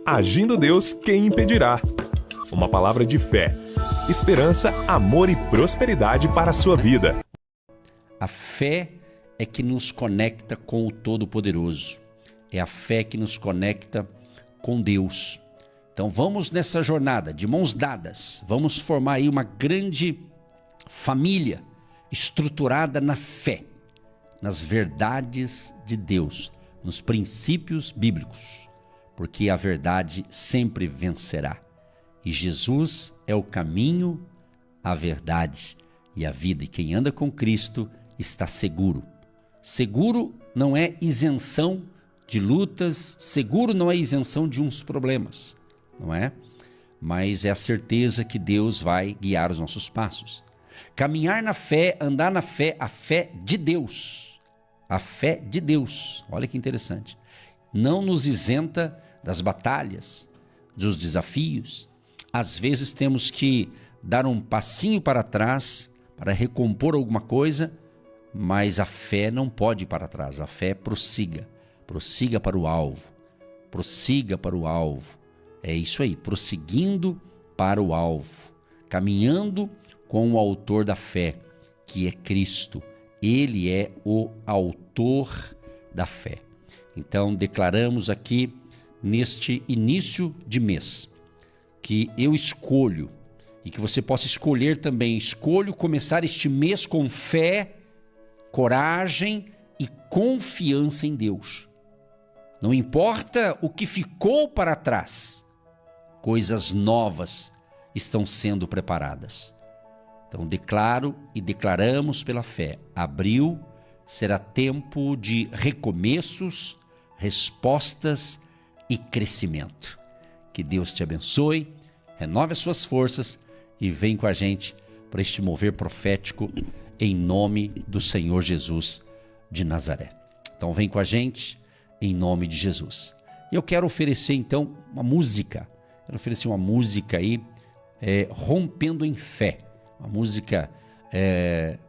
Agindo Deus, quem impedirá? Uma palavra de fé, esperança, amor e prosperidade para a sua vida. A fé é que nos conecta com o Todo-Poderoso. É a fé que nos conecta com Deus. Então vamos nessa jornada, de mãos dadas. Vamos formar aí uma grande família estruturada na fé, nas verdades de Deus, nos princípios bíblicos. Porque a verdade sempre vencerá. E Jesus é o caminho, a verdade e a vida. E quem anda com Cristo está seguro. Seguro não é isenção de lutas, seguro não é isenção de uns problemas, não é? Mas é a certeza que Deus vai guiar os nossos passos. Caminhar na fé, andar na fé, a fé de Deus. A fé de Deus, olha que interessante. Não nos isenta das batalhas, dos desafios. Às vezes temos que dar um passinho para trás para recompor alguma coisa, mas a fé não pode ir para trás. A fé prossiga para o alvo, prossiga para o alvo. É isso aí, prosseguindo para o alvo, caminhando com o autor da fé, que é Cristo. Ele é o autor da fé. Então declaramos aqui neste início de mês que eu escolho, e que você possa escolher também, escolho começar este mês com fé, coragem e confiança em Deus. Não importa o que ficou para trás, coisas novas estão sendo preparadas. Então declaro e declaramos pela fé, abril será tempo de recomeços, respostas e crescimento. Que Deus te abençoe, renove as suas forças e vem com a gente para este mover profético em nome do Senhor Jesus de Nazaré. Então vem com a gente em nome de Jesus. E eu quero oferecer então uma música. Quero oferecer uma música aí, Rompendo em Fé. Uma música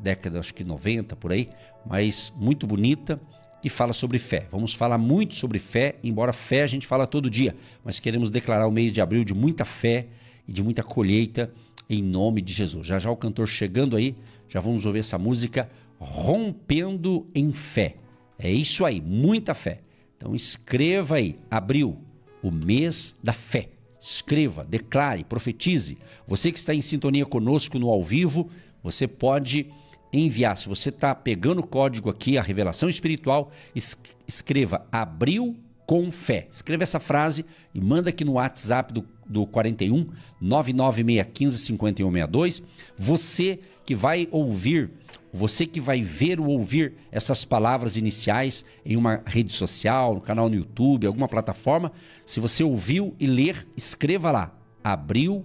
década, acho que 90 por aí, mas muito bonita, que fala sobre fé. Vamos falar muito sobre fé, embora fé a gente fala todo dia, mas queremos declarar o mês de abril de muita fé e de muita colheita em nome de Jesus. Já já o cantor chegando aí, já vamos ouvir essa música Rompendo em Fé. É isso aí, muita fé. Então escreva aí, abril, o mês da fé. Escreva, declare, profetize. Você que está em sintonia conosco no ao vivo, você pode enviar. Se você está pegando o código aqui, a revelação espiritual, escreva abril com fé. Escreva essa frase e manda aqui no WhatsApp do 41 99615 5162. Você que vai ouvir, você que vai ver ou ouvir essas palavras iniciais em uma rede social, no canal no YouTube, alguma plataforma, se você ouviu e ler, escreva lá, abril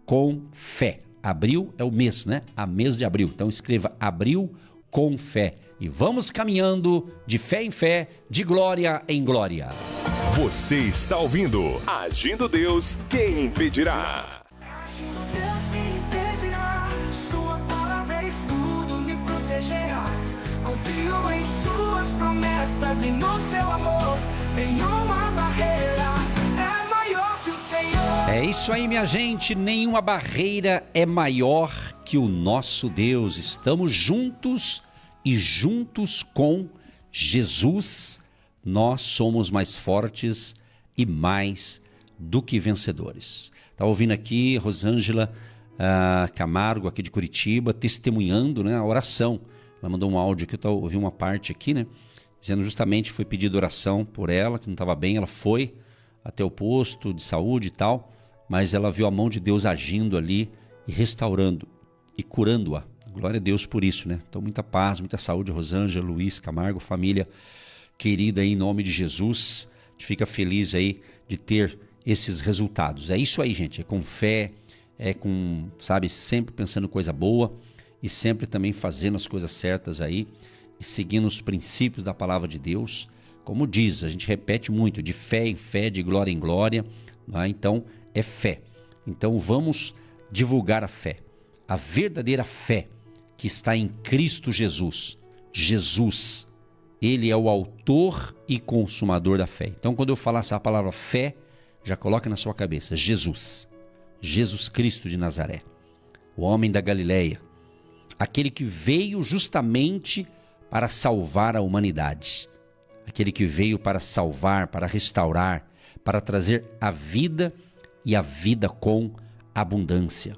com fé. Abril é o mês, né? A mês de abril. Então escreva abril com fé. E vamos caminhando de fé em fé, de glória em glória. Você está ouvindo Agindo Deus, quem impedirá? Agindo Deus, quem impedirá? Sua palavra é escudo, me protegerá. Confio em suas promessas e no seu amor. Nenhuma barreira é maior que o Senhor. É isso aí, minha gente. Nenhuma barreira é maior que o nosso Deus. Estamos juntos e juntos com Jesus, nós somos mais fortes e mais do que vencedores. Está ouvindo aqui Rosângela Camargo, aqui de Curitiba, testemunhando, né, a oração. Ela mandou um áudio aqui, eu ouvi uma parte aqui, né, dizendo justamente que foi pedido oração por ela, que não estava bem. Ela foi até o posto de saúde e tal, mas ela viu a mão de Deus agindo ali e restaurando e curando-a. Glória a Deus por isso, né? Então, muita paz, muita saúde, Rosângela, Luiz, Camargo, família querida, em nome de Jesus. A gente fica feliz aí de ter esses resultados. É isso aí, gente. É com fé, é com, sabe, sempre pensando coisa boa e sempre também fazendo as coisas certas aí e seguindo os princípios da palavra de Deus. Como diz, a gente repete muito, de fé em fé, de glória em glória, né? Então, é fé. Então, vamos divulgar a fé, a verdadeira fé que está em Cristo Jesus. Jesus, Ele é o autor e consumador da fé. Então, quando eu falar essa palavra fé, Já coloca na sua cabeça, Jesus. Jesus Cristo de Nazaré. O homem da Galileia. Aquele que veio justamente para salvar a humanidade. Aquele que veio para salvar, para restaurar, para trazer a vida e a vida com abundância.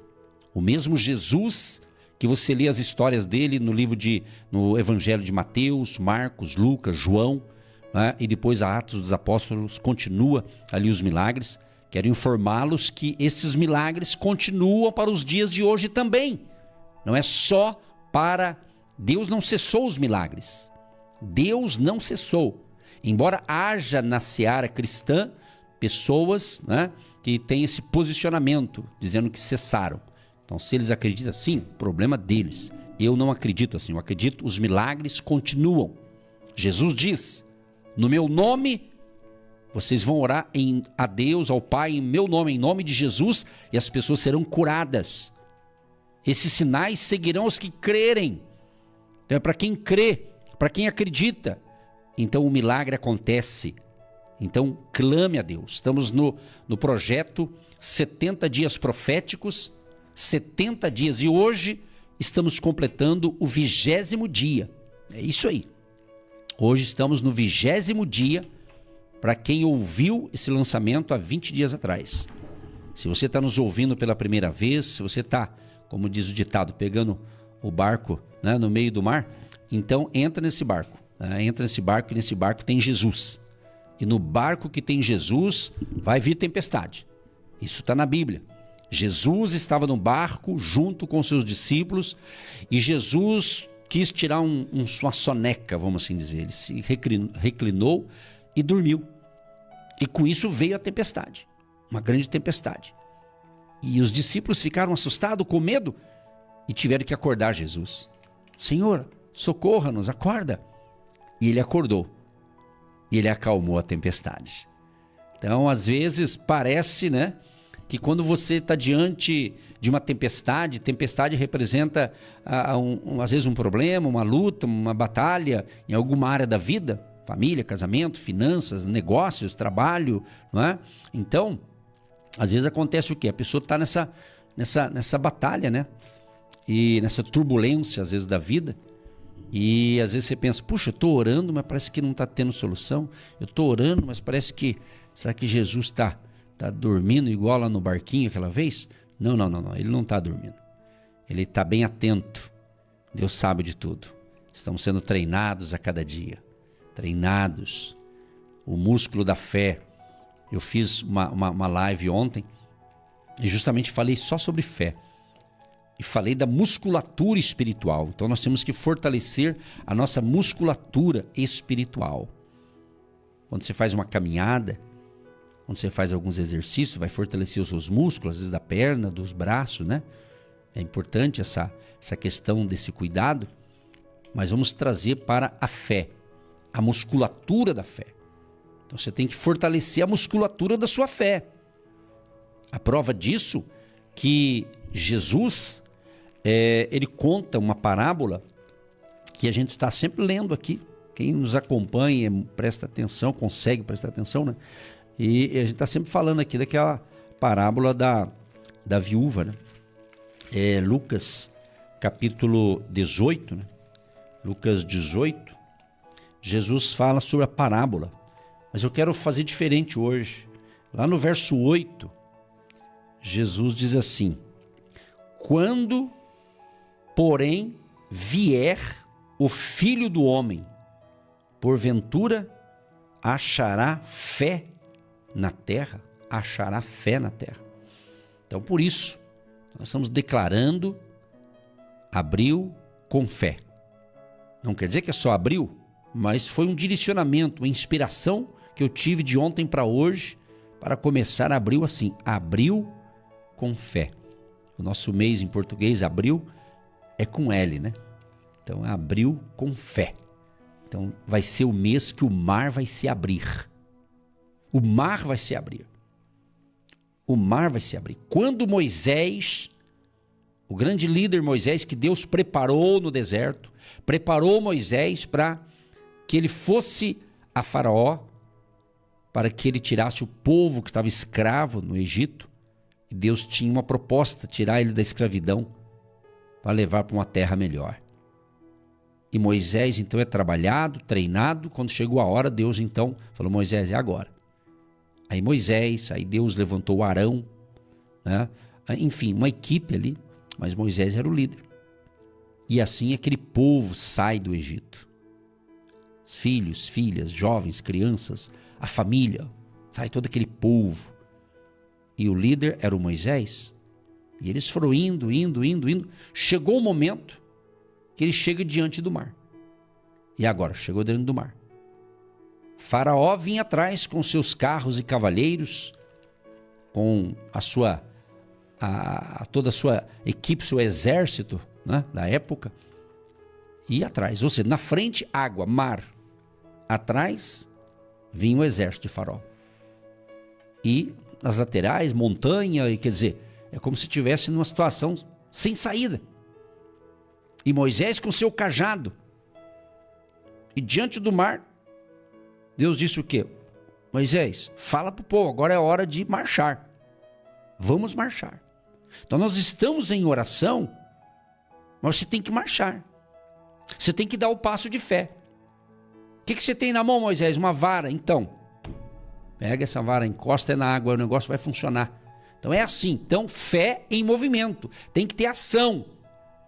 O mesmo Jesus que você lê as histórias dele no Evangelho de Mateus, Marcos, Lucas, João, né? E depois a Atos dos Apóstolos continua ali os milagres. Quero informá-los que esses milagres continuam para os dias de hoje também. Não é só para... Deus não cessou os milagres. Deus não cessou. Embora haja na seara cristã pessoas, né, que têm esse posicionamento, dizendo que cessaram. Então, se eles acreditam assim, problema deles. Eu não acredito assim. Eu acredito os milagres continuam. Jesus diz, no meu nome, vocês vão orar a Deus, ao Pai, em meu nome, em nome de Jesus, e as pessoas serão curadas. Esses sinais seguirão os que crerem. Então, é para quem crê, para quem acredita. Então, o milagre acontece. Então, clame a Deus. Estamos no projeto 70 dias proféticos, 70 dias. E hoje estamos completando o 20º dia. É isso aí. Hoje estamos no 20º dia, para quem ouviu esse lançamento há 20 dias atrás. Se você está nos ouvindo pela primeira vez, se você está, como diz o ditado, pegando o barco, né, no meio do mar, então entra nesse barco. Né? Entra nesse barco, e nesse barco tem Jesus. E no barco que tem Jesus, vai vir tempestade. Isso está na Bíblia. Jesus estava no barco junto com seus discípulos e Jesus quis tirar uma soneca, vamos assim dizer. Ele se reclinou e dormiu. E com isso veio a tempestade, uma grande tempestade. E os discípulos ficaram assustados, com medo, e tiveram que acordar Jesus. Senhor, socorra-nos, acorda. E ele acordou. E ele acalmou a tempestade. Então, às vezes, parece, né, que quando você está diante de uma tempestade, tempestade representa, às vezes, um problema, uma luta, uma batalha em alguma área da vida, família, casamento, finanças, negócios, trabalho, não é? Então, às vezes acontece o quê? A pessoa está nessa batalha, né? E nessa turbulência, às vezes, da vida. E às vezes você pensa, puxa, eu estou orando, mas parece que não está tendo solução. Eu estou orando, mas parece que... Será que Jesus está dormindo igual lá no barquinho aquela vez? Não. Ele não está dormindo. Ele está bem atento. Deus sabe de tudo. Estamos sendo treinados a cada dia. Treinados. O músculo da fé. Eu fiz uma live ontem e justamente falei só sobre fé. E falei da musculatura espiritual. Então nós temos que fortalecer a nossa musculatura espiritual. Quando você faz uma caminhada, quando você faz alguns exercícios, vai fortalecer os seus músculos, às vezes da perna, dos braços, né? É importante essa questão desse cuidado. Mas vamos trazer para a fé, a musculatura da fé. Então você tem que fortalecer a musculatura da sua fé. A prova disso que Jesus... ele conta uma parábola que a gente está sempre lendo aqui. Quem nos acompanha, presta atenção, consegue prestar atenção, né? E a gente está sempre falando aqui daquela parábola da viúva, né? Lucas capítulo 18, né? Lucas 18, Jesus fala sobre a parábola. Mas eu quero fazer diferente hoje. Lá no verso 8, Jesus diz assim: quando, porém, vier o Filho do Homem, porventura achará fé na terra? Achará fé na terra. Então, por isso, nós estamos declarando abril com fé. Não quer dizer que é só abril, mas foi um direcionamento, uma inspiração que eu tive de ontem para hoje, para começar abril assim, abril com fé. O nosso mês em português, abril, é com L, né? Então, é abril com fé. Então, vai ser o mês que o mar vai se abrir. O mar vai se abrir. O mar vai se abrir. Quando Moisés, o grande líder Moisés, que Deus preparou no deserto, preparou Moisés para que ele fosse a Faraó para que ele tirasse o povo que estava escravo no Egito. E Deus tinha uma proposta, tirar ele da escravidão para levar para uma terra melhor. E Moisés então é trabalhado, treinado. Quando chegou a hora, Deus então falou: Moisés, é agora. Aí Deus levantou o Arão, né? Enfim, uma equipe ali, mas Moisés era o líder. E assim aquele povo sai do Egito. Filhos, filhas, jovens, crianças, a família, sai todo aquele povo. E o líder era o Moisés. E eles foram indo. Chegou o momento que ele chega diante do mar. E agora, chegou diante do mar. Faraó vinha atrás com seus carros e cavaleiros, com toda a sua equipe, seu exército, né, da época, ia atrás. Ou seja, na frente, água, mar. Atrás, vinha o exército de Faraó. E nas laterais, montanha, quer dizer, é como se estivesse numa situação sem saída. E Moisés com seu cajado. E diante do mar, Deus disse o quê? Moisés, fala para o povo, agora é hora de marchar. Vamos marchar. Então nós estamos em oração, mas você tem que marchar. Você tem que dar o passo de fé. O que você tem na mão, Moisés? Uma vara. Então, pega essa vara, encosta na água, o negócio vai funcionar. Então é assim. Então, fé em movimento. Tem que ter ação.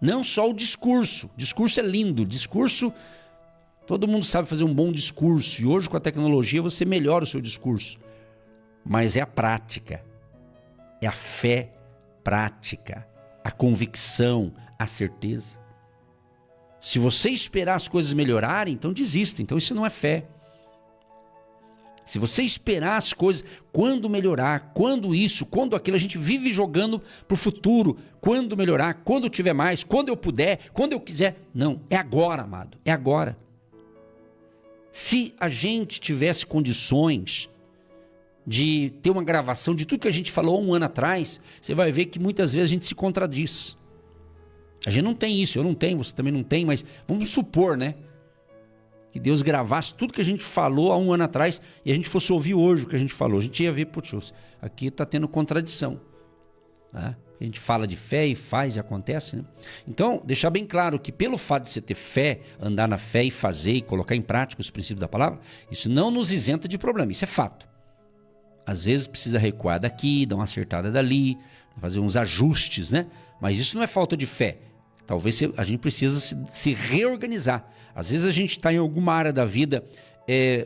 Não só o discurso. O discurso é lindo. Discurso, todo mundo sabe fazer um bom discurso. E hoje, com a tecnologia, você melhora o seu discurso. Mas é a prática. É a fé prática. A convicção, a certeza. Se você esperar as coisas melhorarem, então desista. Então isso não é fé. Se você esperar as coisas, quando melhorar, quando isso, quando aquilo, a gente vive jogando para o futuro. Quando melhorar, quando tiver mais, quando eu puder, quando eu quiser. Não, é agora, amado, é agora. Se a gente tivesse condições de ter uma gravação de tudo que a gente falou há um ano atrás, você vai ver que muitas vezes a gente se contradiz. A gente não tem isso, eu não tenho, você também não tem, mas vamos supor, né? Que Deus gravasse tudo que a gente falou há um ano atrás e a gente fosse ouvir hoje o que a gente falou. A gente ia ver, putz, aqui está tendo contradição. Né? A gente fala de fé e faz e acontece. Né? Então, deixar bem claro que pelo fato de você ter fé, andar na fé e fazer e colocar em prática os princípios da palavra, isso não nos isenta de problema, isso é fato. Às vezes precisa recuar daqui, dar uma acertada dali, fazer uns ajustes, né? Mas isso não é falta de fé. Talvez a gente precisa se reorganizar. Às vezes a gente está em alguma área da vida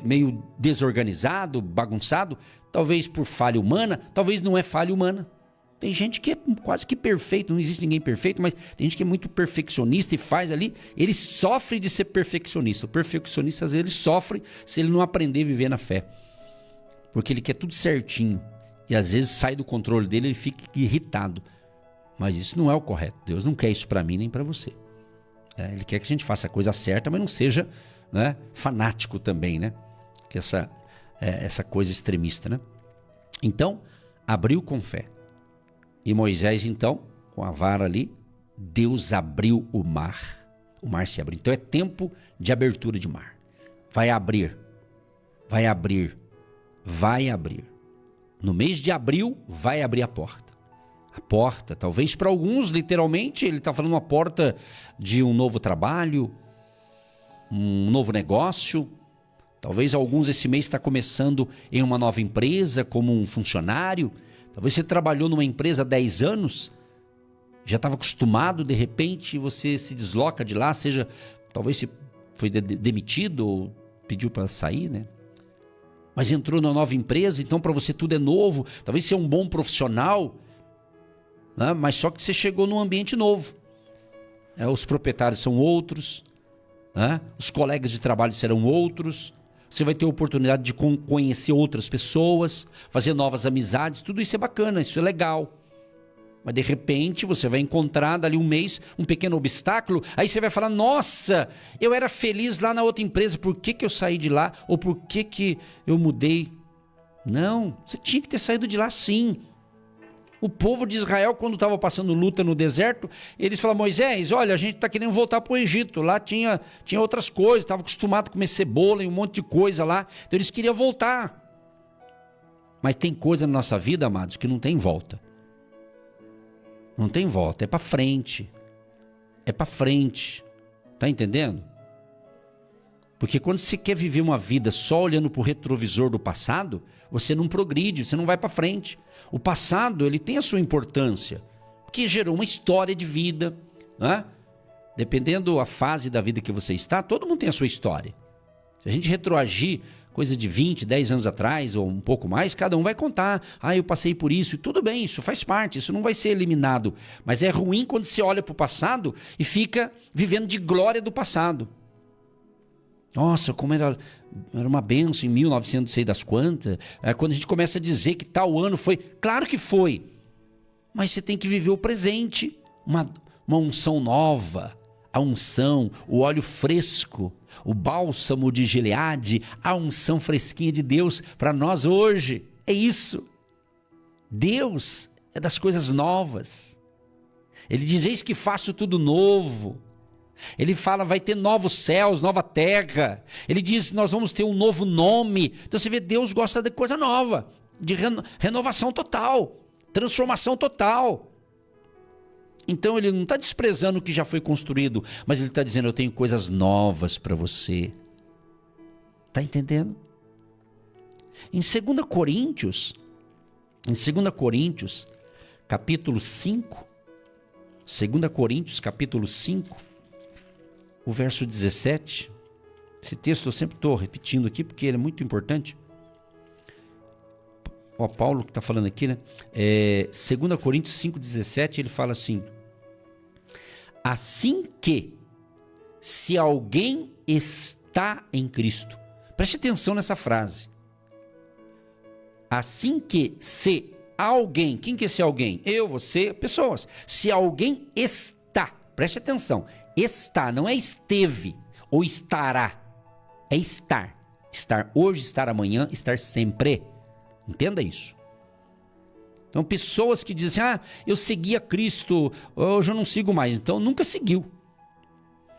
meio desorganizado, bagunçado, talvez por falha humana, talvez não é falha humana. Tem gente que é quase que perfeito, não existe ninguém perfeito, mas tem gente que é muito perfeccionista e faz ali, ele sofre de ser perfeccionista. O perfeccionista às vezes ele sofre se ele não aprender a viver na fé. Porque ele quer tudo certinho e às vezes sai do controle dele, ele fica irritado. Mas isso não é o correto. Deus não quer isso para mim nem para você. Ele quer que a gente faça a coisa certa, mas não seja, né, fanático também, né? Que essa coisa extremista, né? Então, abriu com fé. E Moisés, então, com a vara ali, Deus abriu o mar. O mar se abriu. Então é tempo de abertura de mar. Vai abrir. Vai abrir. Vai abrir. No mês de abril, vai abrir a porta. A porta, talvez para alguns, literalmente, ele está falando uma porta de um novo trabalho, um novo negócio. Talvez alguns esse mês está começando em uma nova empresa, como um funcionário. Talvez você trabalhou numa empresa há 10 anos, já estava acostumado, de repente você se desloca de lá, seja, talvez você foi demitido ou pediu para sair, né? Mas entrou numa nova empresa, então para você tudo é novo. Talvez você é um bom profissional, né? Mas só que você chegou num ambiente novo. Os proprietários são outros, né? Os colegas de trabalho serão outros. Você vai ter a oportunidade de conhecer outras pessoas, fazer novas amizades. Tudo isso é bacana, isso é legal. Mas de repente você vai encontrar dali um mês um pequeno obstáculo. Aí você vai falar, nossa, eu era feliz lá na outra empresa. Por que eu saí de lá? Ou por que eu mudei? Não, você tinha que ter saído de lá sim. O povo de Israel, quando estava passando luta no deserto, eles falaram, Moisés, olha, a gente está querendo voltar para o Egito. Lá tinha outras coisas, estava acostumado a comer cebola e um monte de coisa lá. Então eles queriam voltar. Mas tem coisa na nossa vida, amados, que não tem volta. Não tem volta, é para frente. É para frente. Tá entendendo? Porque quando você quer viver uma vida só olhando para o retrovisor do passado, você não progride, você não vai para frente. O passado, ele tem a sua importância, porque gerou uma história de vida, né? Dependendo da fase da vida que você está, todo mundo tem a sua história. Se a gente retroagir coisa de 20, 10 anos atrás ou um pouco mais, cada um vai contar. Eu passei por isso, e tudo bem, isso faz parte, isso não vai ser eliminado. Mas é ruim quando você olha para o passado e fica vivendo de glória do passado. Nossa, como era uma bênção em 1900, não sei das quantas. Quando a gente começa a dizer que tal ano foi, claro que foi. Mas você tem que viver o presente, uma unção nova, a unção, o óleo fresco, o bálsamo de Gileade, a unção fresquinha de Deus para nós hoje. É isso. Deus é das coisas novas. Ele diz, eis que faço tudo novo. Ele fala, vai ter novos céus, nova terra. Ele diz, nós vamos ter um novo nome. Então você vê, Deus gosta de coisa nova, de renovação total, transformação total. Então ele não está desprezando o que já foi construído, mas ele está dizendo, eu tenho coisas novas para você. Está entendendo? Em 2 Coríntios, capítulo 5, 2 Coríntios, capítulo 5, o verso 17, esse texto eu sempre estou repetindo aqui, porque ele é muito importante. Paulo que está falando aqui, né? 2 Coríntios 5,17, ele fala assim, assim que, se alguém está em Cristo, preste atenção nessa frase, assim que, se alguém, quem que é esse alguém? Eu, você, pessoas, se alguém está, preste atenção, está, não é esteve ou estará, é estar. Estar hoje, estar amanhã, estar sempre. Entenda isso. Então, pessoas que dizem, eu segui a Cristo, hoje eu não sigo mais. Então, nunca seguiu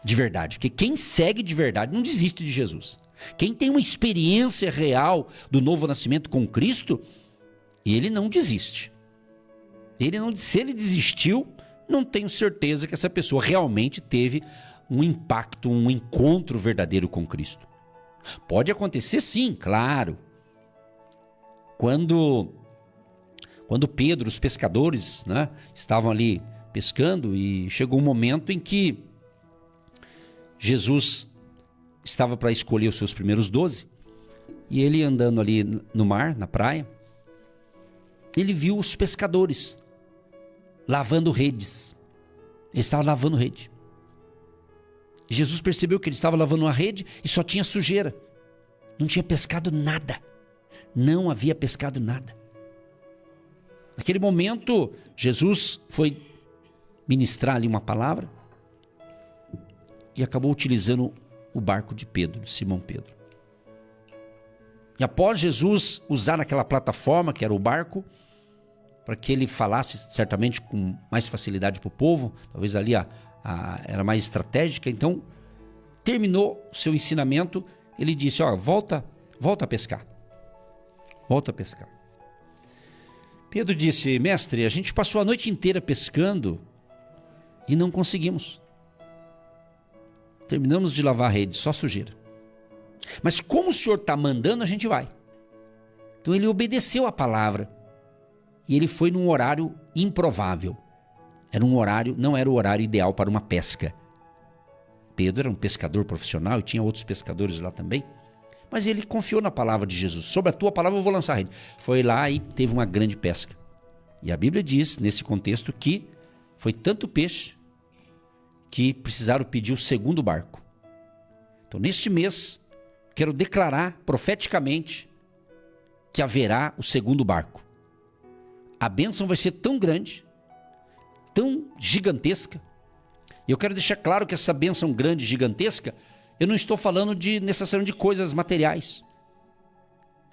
de verdade. Porque quem segue de verdade não desiste de Jesus. Quem tem uma experiência real do novo nascimento com Cristo, ele não desiste. Se ele desistiu, não tenho certeza que essa pessoa realmente teve um impacto, um encontro verdadeiro com Cristo. Pode acontecer sim, claro. Quando Pedro, os pescadores, né, estavam ali pescando e chegou um momento em que Jesus estava para escolher os seus primeiros 12 e ele andando ali no mar, na praia, ele viu os pescadores lavando redes. Ele estava lavando rede. E Jesus percebeu que ele estava lavando uma rede e só tinha sujeira. Não tinha pescado nada. Não havia pescado nada. Naquele momento, Jesus foi ministrar ali uma palavra e acabou utilizando o barco de Pedro, de Simão Pedro. E após Jesus usar aquela plataforma, que era o barco, para que ele falasse certamente com mais facilidade para o povo, talvez ali era mais estratégica, então terminou o seu ensinamento, ele disse, volta a pescar. Volta a pescar. Pedro disse, mestre, a gente passou a noite inteira pescando e não conseguimos. Terminamos de lavar a rede, só sujeira. Mas como o senhor está mandando, a gente vai. Então ele obedeceu a palavra. E ele foi num horário improvável. Não era o horário ideal para uma pesca. Pedro era um pescador profissional e tinha outros pescadores lá também. Mas ele confiou na palavra de Jesus. Sobre a tua palavra eu vou lançar a rede. Foi lá e teve uma grande pesca. E a Bíblia diz, nesse contexto, que foi tanto peixe que precisaram pedir o segundo barco. Então, neste mês, quero declarar profeticamente que haverá o segundo barco. A bênção vai ser tão grande, tão gigantesca. E eu quero deixar claro que essa bênção grande, gigantesca, eu não estou falando necessariamente de coisas materiais.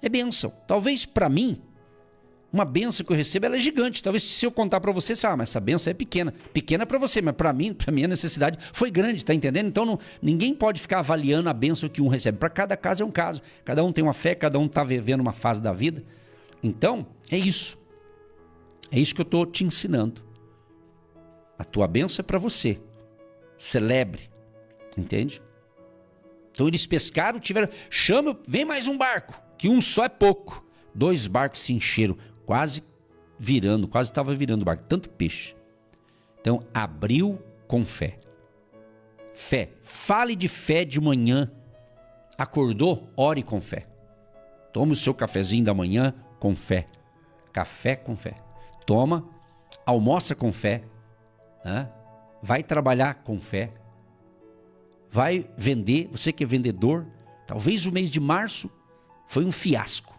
É bênção. Talvez para mim, uma bênção que eu recebo, ela é gigante. Talvez se eu contar para você, mas essa bênção é pequena. Pequena para você, mas para mim a necessidade foi grande, tá entendendo? Então ninguém pode ficar avaliando a bênção que um recebe. Para cada caso é um caso. Cada um tem uma fé, cada um está vivendo uma fase da vida. Então, é isso. É isso que eu estou te ensinando. A tua bênção é para você. Celebre. Entende? Então eles pescaram, chama, vem mais um barco, que um só é pouco. 2 barcos se encheram, quase estava virando o barco, tanto peixe. Então abriu com fé. Fé. Fale de fé de manhã. Acordou? Ore com fé. Tome o seu cafezinho da manhã com fé. Café com fé. Toma, almoça com fé. Vai trabalhar com fé. Vai vender, você que é vendedor. Talvez o mês de março foi um fiasco.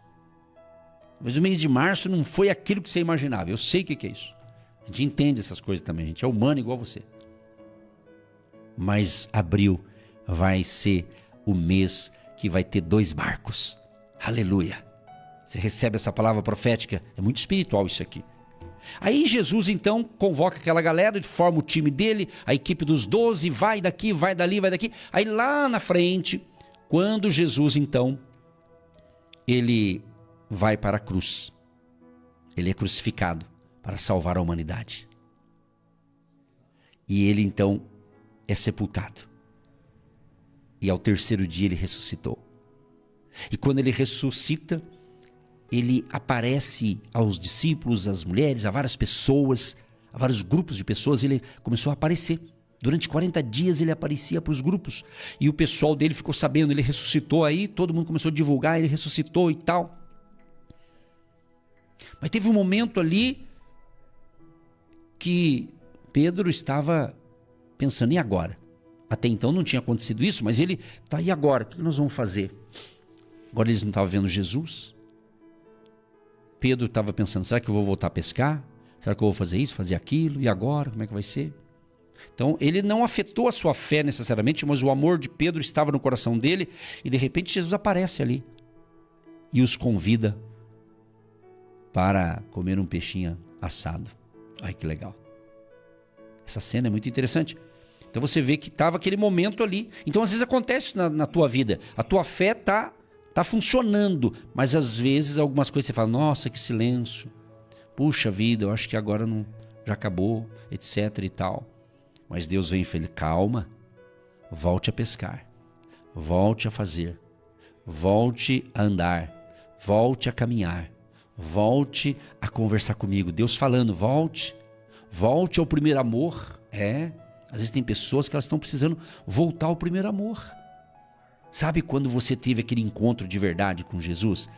Mas o mês de março não foi aquilo que você imaginava. Eu sei o que é isso. A gente entende essas coisas também. A gente é humano igual você. Mas abril vai ser o mês que vai ter 2 barcos. Aleluia. Você recebe essa palavra profética. É muito espiritual isso aqui. Aí Jesus então convoca aquela galera, ele forma o time dele, a equipe dos 12, vai daqui, vai dali, vai daqui. Aí lá na frente, quando Jesus então, ele vai para a cruz. Ele é crucificado para salvar a humanidade. E ele então é sepultado. E ao 3º dia ele ressuscitou. E quando ele ressuscita, ele aparece aos discípulos, às mulheres, a várias pessoas, a vários grupos de pessoas. Ele começou a aparecer. Durante 40 dias ele aparecia para os grupos. E o pessoal dele ficou sabendo, ele ressuscitou aí, todo mundo começou a divulgar, ele ressuscitou e tal. Mas teve um momento ali que Pedro estava pensando, e agora? Até então não tinha acontecido isso, mas ele, tá, e agora? O que nós vamos fazer? Agora eles não estavam vendo Jesus. Pedro estava pensando, será que eu vou voltar a pescar? Será que eu vou fazer isso, fazer aquilo? E agora? Como é que vai ser? Então, ele não afetou a sua fé necessariamente, mas o amor de Pedro estava no coração dele e de repente Jesus aparece ali e os convida para comer um peixinho assado. Ai, que legal. Essa cena é muito interessante. Então você vê que estava aquele momento ali. Então às vezes acontece isso na tua vida. A tua fé está funcionando, mas às vezes algumas coisas você fala, nossa, que silêncio. Puxa vida, eu acho que agora não, já acabou, etc e tal. Mas Deus vem e fala, calma, volte a pescar, volte a fazer, volte a andar, volte a caminhar, volte a conversar comigo. Deus falando, volte ao primeiro amor. Às vezes tem pessoas que elas estão precisando voltar ao primeiro amor. Sabe quando você teve aquele encontro de verdade com Jesus?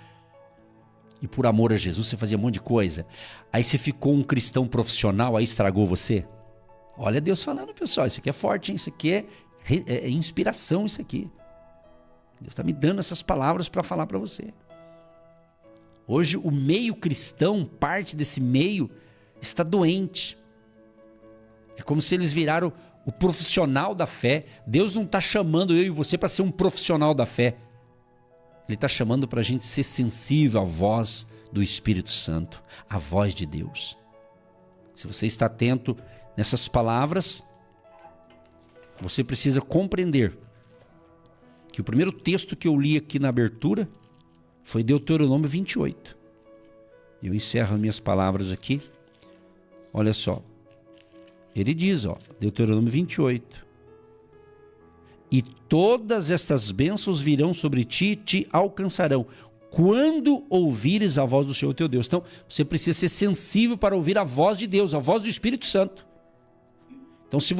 E por amor a Jesus você fazia um monte de coisa. Aí você ficou um cristão profissional, aí estragou você. Olha Deus falando, pessoal, isso aqui é forte, hein? Isso aqui é inspiração, isso aqui. Deus está me dando essas palavras para falar para você. Hoje o meio cristão, parte desse meio, está doente. É como se eles viraram o profissional da fé. Deus não está chamando eu e você para ser um profissional da fé. Ele está chamando para a gente ser sensível à voz do Espírito Santo, à voz de Deus. Se você está atento nessas palavras, você precisa compreender que o primeiro texto que eu li aqui na abertura foi Deuteronômio 28. Eu encerro as minhas palavras aqui. Olha só. Ele diz, Deuteronômio 28. E todas estas bênçãos virão sobre ti e te alcançarão, quando ouvires a voz do Senhor teu Deus. Então, você precisa ser sensível para ouvir a voz de Deus, a voz do Espírito Santo. Então, se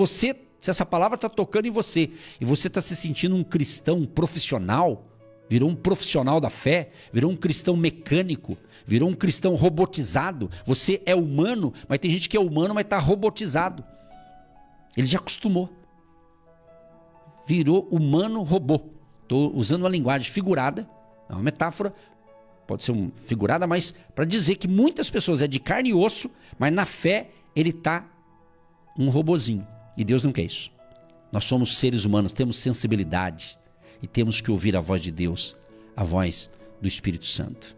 essa palavra está tocando em você, e você está se sentindo um cristão profissional, virou um profissional da fé, virou um cristão mecânico, virou um cristão robotizado. Você é humano, mas tem gente que é humano, mas está robotizado. Ele já acostumou. Virou humano-robô. Estou usando uma linguagem figurada, é uma metáfora, pode ser figurada, mas para dizer que muitas pessoas é de carne e osso, mas na fé ele está um robozinho. E Deus não quer isso. Nós somos seres humanos, temos sensibilidade e temos que ouvir a voz de Deus, a voz do Espírito Santo.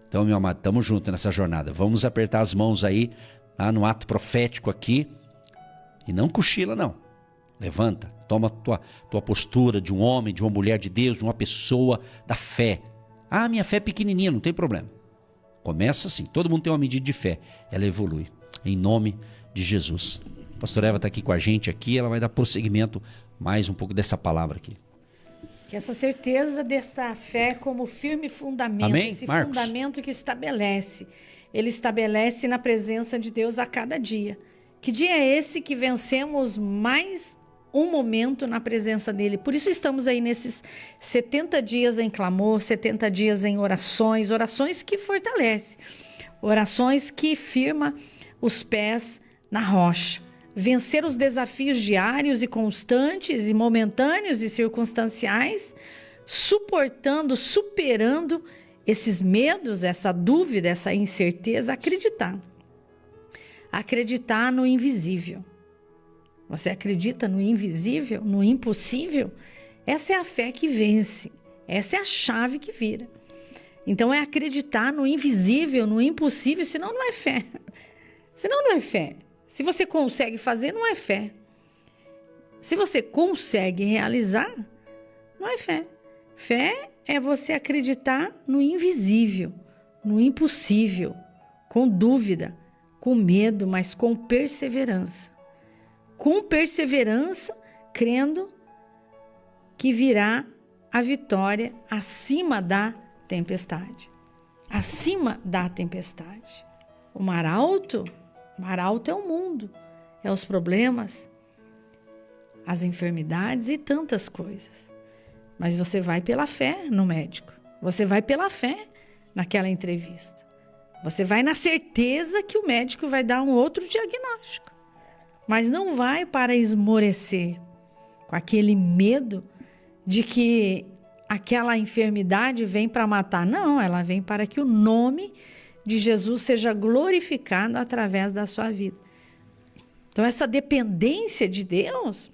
Então, meu amado, estamos juntos nessa jornada. Vamos apertar as mãos aí, lá no ato profético aqui. E não cochila, não. Levanta, toma tua postura de um homem, de uma mulher de Deus, de uma pessoa da fé. Ah, minha fé é pequenininha, não tem problema. Começa assim, todo mundo tem uma medida de fé, ela evolui, em nome de Jesus. A pastora Eva está aqui com a gente aqui, ela vai dar prosseguimento mais um pouco dessa palavra aqui. Que essa certeza dessa fé como firme fundamento, Amém, esse Marcos? fundamento que estabelece. Ele estabelece na presença de Deus a cada dia. Que dia é esse que vencemos mais um momento na presença dele? Por isso estamos aí nesses 70 dias em clamor, 70 dias em orações, orações que fortalecem, orações que firmam os pés na rocha. Vencer os desafios diários e constantes e momentâneos e circunstanciais, suportando, superando esses medos, essa dúvida, essa incerteza, acreditar. Acreditar no invisível. Você acredita no invisível, no impossível? Essa é a fé que vence. Essa é a chave que vira. Então é acreditar no invisível, no impossível, senão não é fé. Senão não é fé. Se você consegue fazer, não é fé. Se você consegue realizar, não é fé. Fé é você acreditar no invisível, no impossível, com dúvida, com medo, mas com perseverança. Com perseverança, crendo que virá a vitória acima da tempestade. Acima da tempestade. O mar alto é o mundo, é os problemas, as enfermidades e tantas coisas. Mas você vai pela fé no médico. Você vai pela fé naquela entrevista. Você vai na certeza que o médico vai dar um outro diagnóstico. Mas não vai para esmorecer com aquele medo de que aquela enfermidade vem para matar. Não, ela vem para que o nome de Jesus seja glorificado através da sua vida. Então, essa dependência de Deus,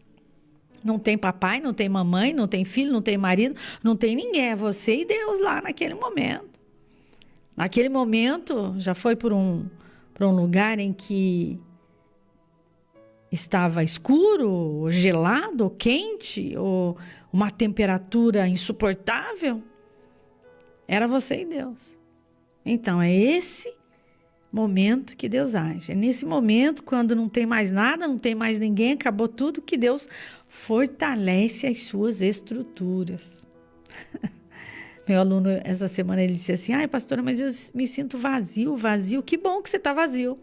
não tem papai, não tem mamãe, não tem filho, não tem marido, não tem ninguém, é você e Deus lá naquele momento. Naquele momento, já foi por um lugar em que estava escuro, ou gelado, ou quente, ou uma temperatura insuportável? Era você e Deus. Então, é esse momento que Deus age. É nesse momento, quando não tem mais nada, não tem mais ninguém, acabou tudo, que Deus fortalece as suas estruturas. Meu aluno, essa semana, ele disse assim: ai, pastora, mas eu me sinto vazio. Que bom que você está vazio.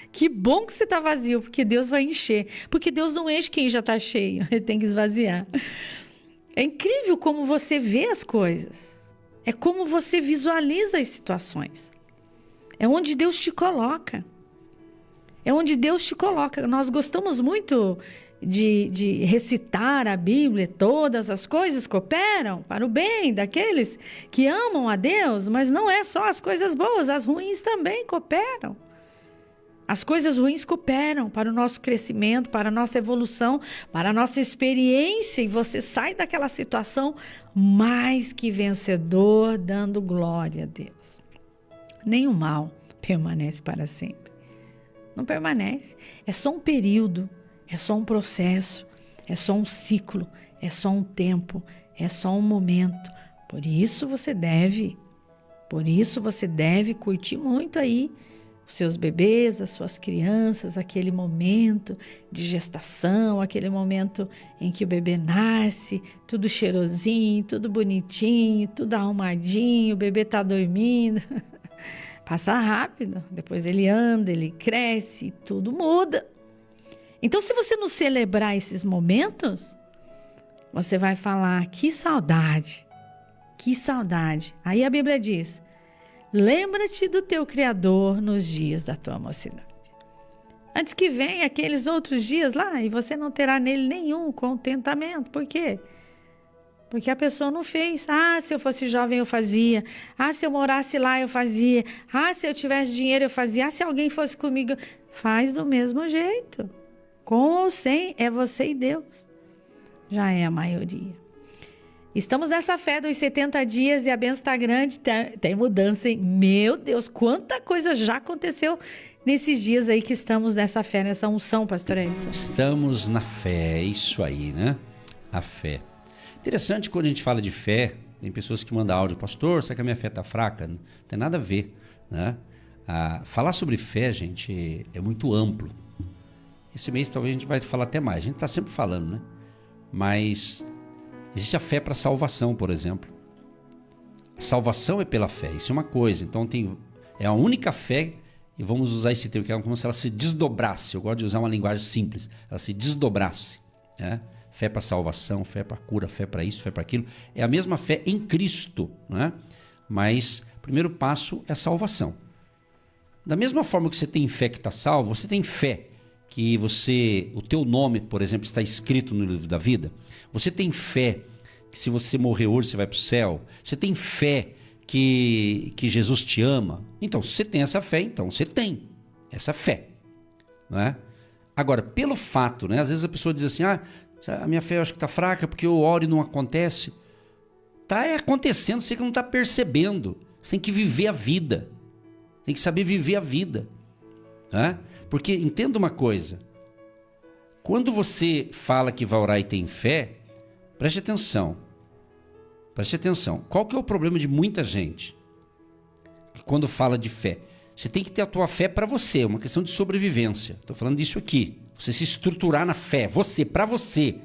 Que bom que você está vazio, porque Deus vai encher. Porque Deus não enche quem já está cheio, ele tem que esvaziar. É incrível como você vê as coisas. É como você visualiza as situações. É onde Deus te coloca. É onde Deus te coloca. Nós gostamos muito de recitar a Bíblia. Todas as coisas cooperam para o bem daqueles que amam a Deus. Mas não é só as coisas boas, as ruins também cooperam. As coisas ruins cooperam para o nosso crescimento, para a nossa evolução, para a nossa experiência. E você sai daquela situação mais que vencedor, dando glória a Deus. Nenhum mal permanece para sempre. Não permanece. É só um período, é só um processo, é só um ciclo, é só um tempo, é só um momento. Por isso você deve curtir muito aí seus bebês, as suas crianças, aquele momento de gestação, aquele momento em que o bebê nasce, tudo cheirosinho, tudo bonitinho, tudo arrumadinho, o bebê está dormindo. Passa rápido, depois ele anda, ele cresce, tudo muda. Então, se você não celebrar esses momentos, você vai falar: que saudade, que saudade. Aí a Bíblia diz: lembra-te do teu Criador nos dias da tua mocidade. Antes que venha aqueles outros dias lá e você não terá nele nenhum contentamento. Por quê? Porque a pessoa não fez. Ah, se eu fosse jovem eu fazia. Ah, se eu morasse lá eu fazia. Ah, se eu tivesse dinheiro eu fazia. Ah, se alguém fosse comigo. Faz do mesmo jeito. Com ou sem, é você e Deus. Já é a maioria. Estamos nessa fé dos 70 dias e a bênção está grande, tem mudança, hein? Meu Deus, quanta coisa já aconteceu nesses dias aí que estamos nessa fé, nessa unção, pastor Edson. Estamos na fé, é isso aí, né? A fé. Interessante quando a gente fala de fé, tem pessoas que mandam áudio: pastor, será que a minha fé está fraca? Não tem nada a ver né? Falar sobre fé, gente, é muito amplo. Esse mês talvez a gente vai falar até mais. A gente está sempre falando, né? Mas existe a fé para salvação, por exemplo. A salvação é pela fé, isso é uma coisa. Então é a única fé, e vamos usar esse termo, que é como se ela se desdobrasse. Eu gosto de usar uma linguagem simples. Ela se desdobrasse, né? Fé para salvação, fé para cura, fé para isso, fé para aquilo. É a mesma fé em Cristo, né? Mas o primeiro passo é a salvação. Da mesma forma que você tem fé que está salvo, você tem fé que o teu nome, por exemplo, está escrito no livro da vida. Você tem fé que se você morrer hoje você vai para o céu. Você tem fé que Jesus te ama. Então, se você tem essa fé, então você tem essa fé, não é? Agora, pelo fato, né? Às vezes a pessoa diz assim, a minha fé eu acho que está fraca porque eu oro e não acontece. Está acontecendo, você que não está percebendo. Você tem que viver a vida. Tem que saber viver a vida, né? Porque entenda uma coisa, quando você fala que vai orar e tem fé, preste atenção, qual que é o problema de muita gente? Quando fala de fé, você tem que ter a tua fé para você, é uma questão de sobrevivência, estou falando disso aqui, você se estruturar na fé, para você.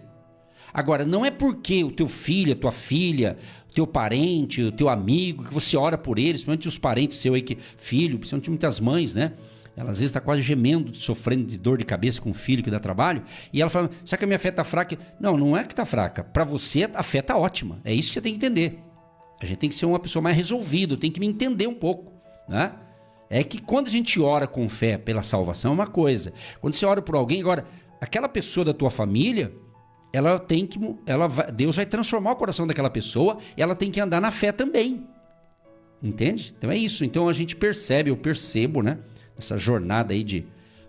Agora, não é porque o teu filho, a tua filha, o teu parente, o teu amigo, que você ora por eles, principalmente os parentes seus aí, filho, principalmente muitas mães, né? Ela às vezes está quase gemendo, sofrendo de dor de cabeça com o filho que dá trabalho. E ela fala, será que a minha fé está fraca? Não, não é que está fraca. Para você, a fé está ótima. É isso que você tem que entender. A gente tem que ser uma pessoa mais resolvida, tem que me entender um pouco, né? É que quando a gente ora com fé pela salvação é uma coisa. Quando você ora por alguém, agora, aquela pessoa da tua família, Deus vai transformar o coração daquela pessoa, ela tem que andar na fé também. Entende? Então é isso. Então a gente percebe, eu percebo, né? Essa jornada aí de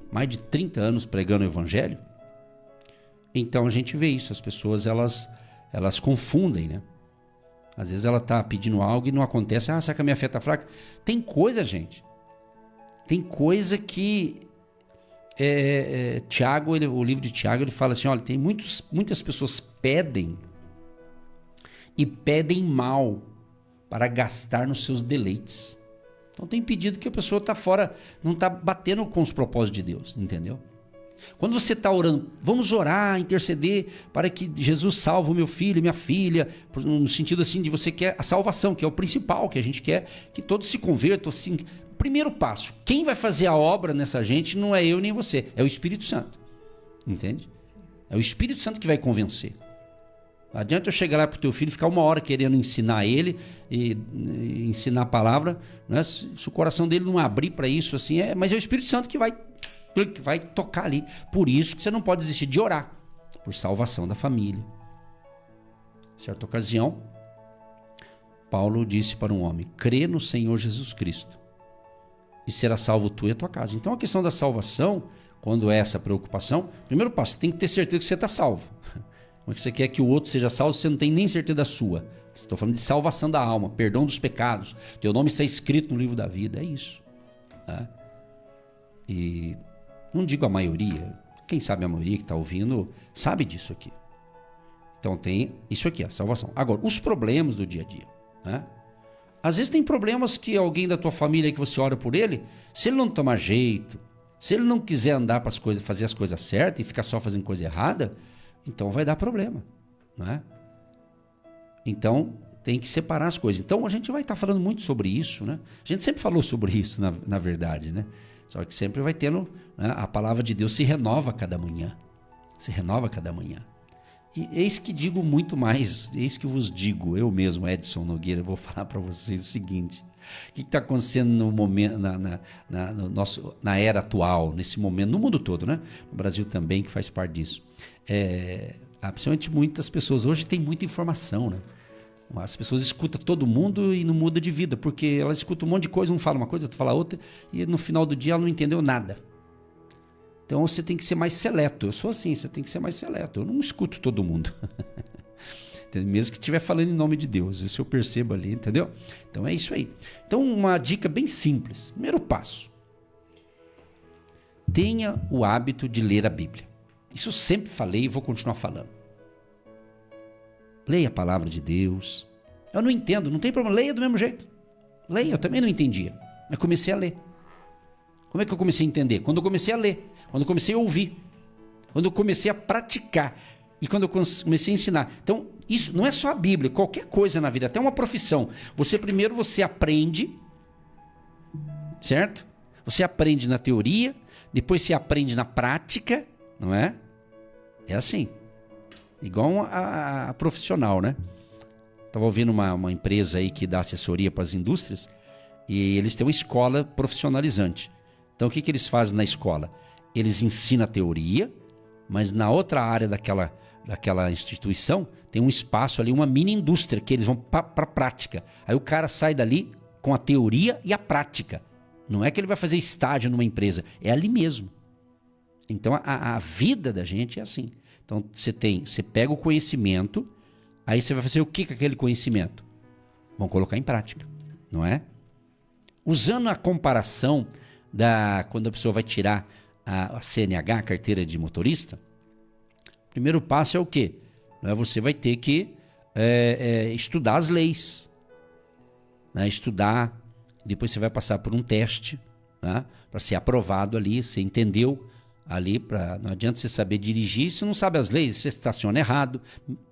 mais de 30 anos pregando o evangelho. Então a gente vê isso, as pessoas elas confundem, né? Às vezes ela está pedindo algo e não acontece. Será que a minha fé está fraca? Tem coisa, gente. Tem coisa que Tiago, o livro de Tiago, ele fala assim, olha, tem muitas pessoas pedem mal para gastar nos seus deleites. Então tem pedido que a pessoa está fora, não está batendo com os propósitos de Deus, entendeu? Quando você está orando, vamos orar, interceder para que Jesus salve o meu filho e minha filha, no sentido assim de você quer a salvação, que é o principal, que a gente quer que todos se convertam. Assim. Primeiro passo, quem vai fazer a obra nessa gente não é eu nem você, é o Espírito Santo, entende? É o Espírito Santo que vai convencer. Não adianta eu chegar lá para o teu filho e ficar uma hora querendo ensinar ele e ensinar a palavra, né? Se o coração dele não abrir para isso, assim, mas é o Espírito Santo que vai tocar ali. Por isso que você não pode desistir de orar por salvação da família. Em certa ocasião, Paulo disse para um homem, crê no Senhor Jesus Cristo e será salvo tu e a tua casa. Então a questão da salvação, quando é essa preocupação, primeiro passo, você tem que ter certeza que você está salvo. Como você quer que o outro seja salvo, você não tem nem certeza da sua. Estou falando de salvação da alma, perdão dos pecados. Teu nome está escrito no livro da vida, é isso. Né? E não digo a maioria, quem sabe a maioria que está ouvindo sabe disso aqui. Então tem isso aqui, a salvação. Agora, os problemas do dia a dia. Né? Às vezes tem problemas que alguém da tua família que você ora por ele, se ele não tomar jeito, se ele não quiser andar para as coisas, fazer as coisas certas e ficar só fazendo coisa errada, então vai dar problema, né? Então tem que separar as coisas. Então a gente vai estar falando muito sobre isso, né? A gente sempre falou sobre isso, na verdade, né? Só que sempre vai tendo, né? A palavra de Deus se renova a cada manhã. Se renova a cada manhã. E eis que digo muito mais, eis que vos digo, eu mesmo, Edson Nogueira, vou falar para vocês o seguinte: o que está acontecendo no momento, na era atual, nesse momento, no mundo todo, né? No Brasil também, que faz parte disso. Principalmente muitas pessoas, hoje tem muita informação, né? As pessoas escutam todo mundo e não muda de vida, porque elas escutam um monte de coisa, um fala uma coisa, outro fala outra, e no final do dia ela não entendeu nada. Então você tem que ser mais seleto. Eu sou assim, você tem que ser mais seleto. Eu não escuto todo mundo. Mesmo que estiver falando em nome de Deus. Isso eu percebo ali, entendeu? Então é isso aí. Então uma dica bem simples. Primeiro passo. Tenha o hábito de ler a Bíblia. Isso eu sempre falei e vou continuar falando. Leia a palavra de Deus. Eu não entendo, não tem problema. Leia do mesmo jeito. Leia, eu também não entendia. Mas comecei a ler. Como é que eu comecei a entender? Quando eu comecei a ler, quando eu comecei a ouvir, quando eu comecei a praticar e quando eu comecei a ensinar. Então, isso não é só a Bíblia, qualquer coisa na vida, até uma profissão. Primeiro você aprende, certo? Você aprende na teoria, depois você aprende na prática, não é? É assim. Igual a profissional, né? Estava ouvindo uma empresa aí que dá assessoria para as indústrias e eles têm uma escola profissionalizante. Então, o que eles fazem na escola? Eles ensinam a teoria, mas na outra área daquela instituição tem um espaço ali, uma mini indústria, que eles vão para a prática. Aí o cara sai dali com a teoria e a prática. Não é que ele vai fazer estágio numa empresa, é ali mesmo. Então, a vida da gente é assim. Então, você pega o conhecimento, aí você vai fazer o que com aquele conhecimento? Vamos colocar em prática, não é? Usando a comparação quando a pessoa vai tirar a CNH, a carteira de motorista, o primeiro passo é o quê? Você vai ter que estudar as leis, né? Estudar, depois você vai passar por um teste, né? Para ser aprovado ali, você entendeu ali, não adianta você saber dirigir, você não sabe as leis, você estaciona errado.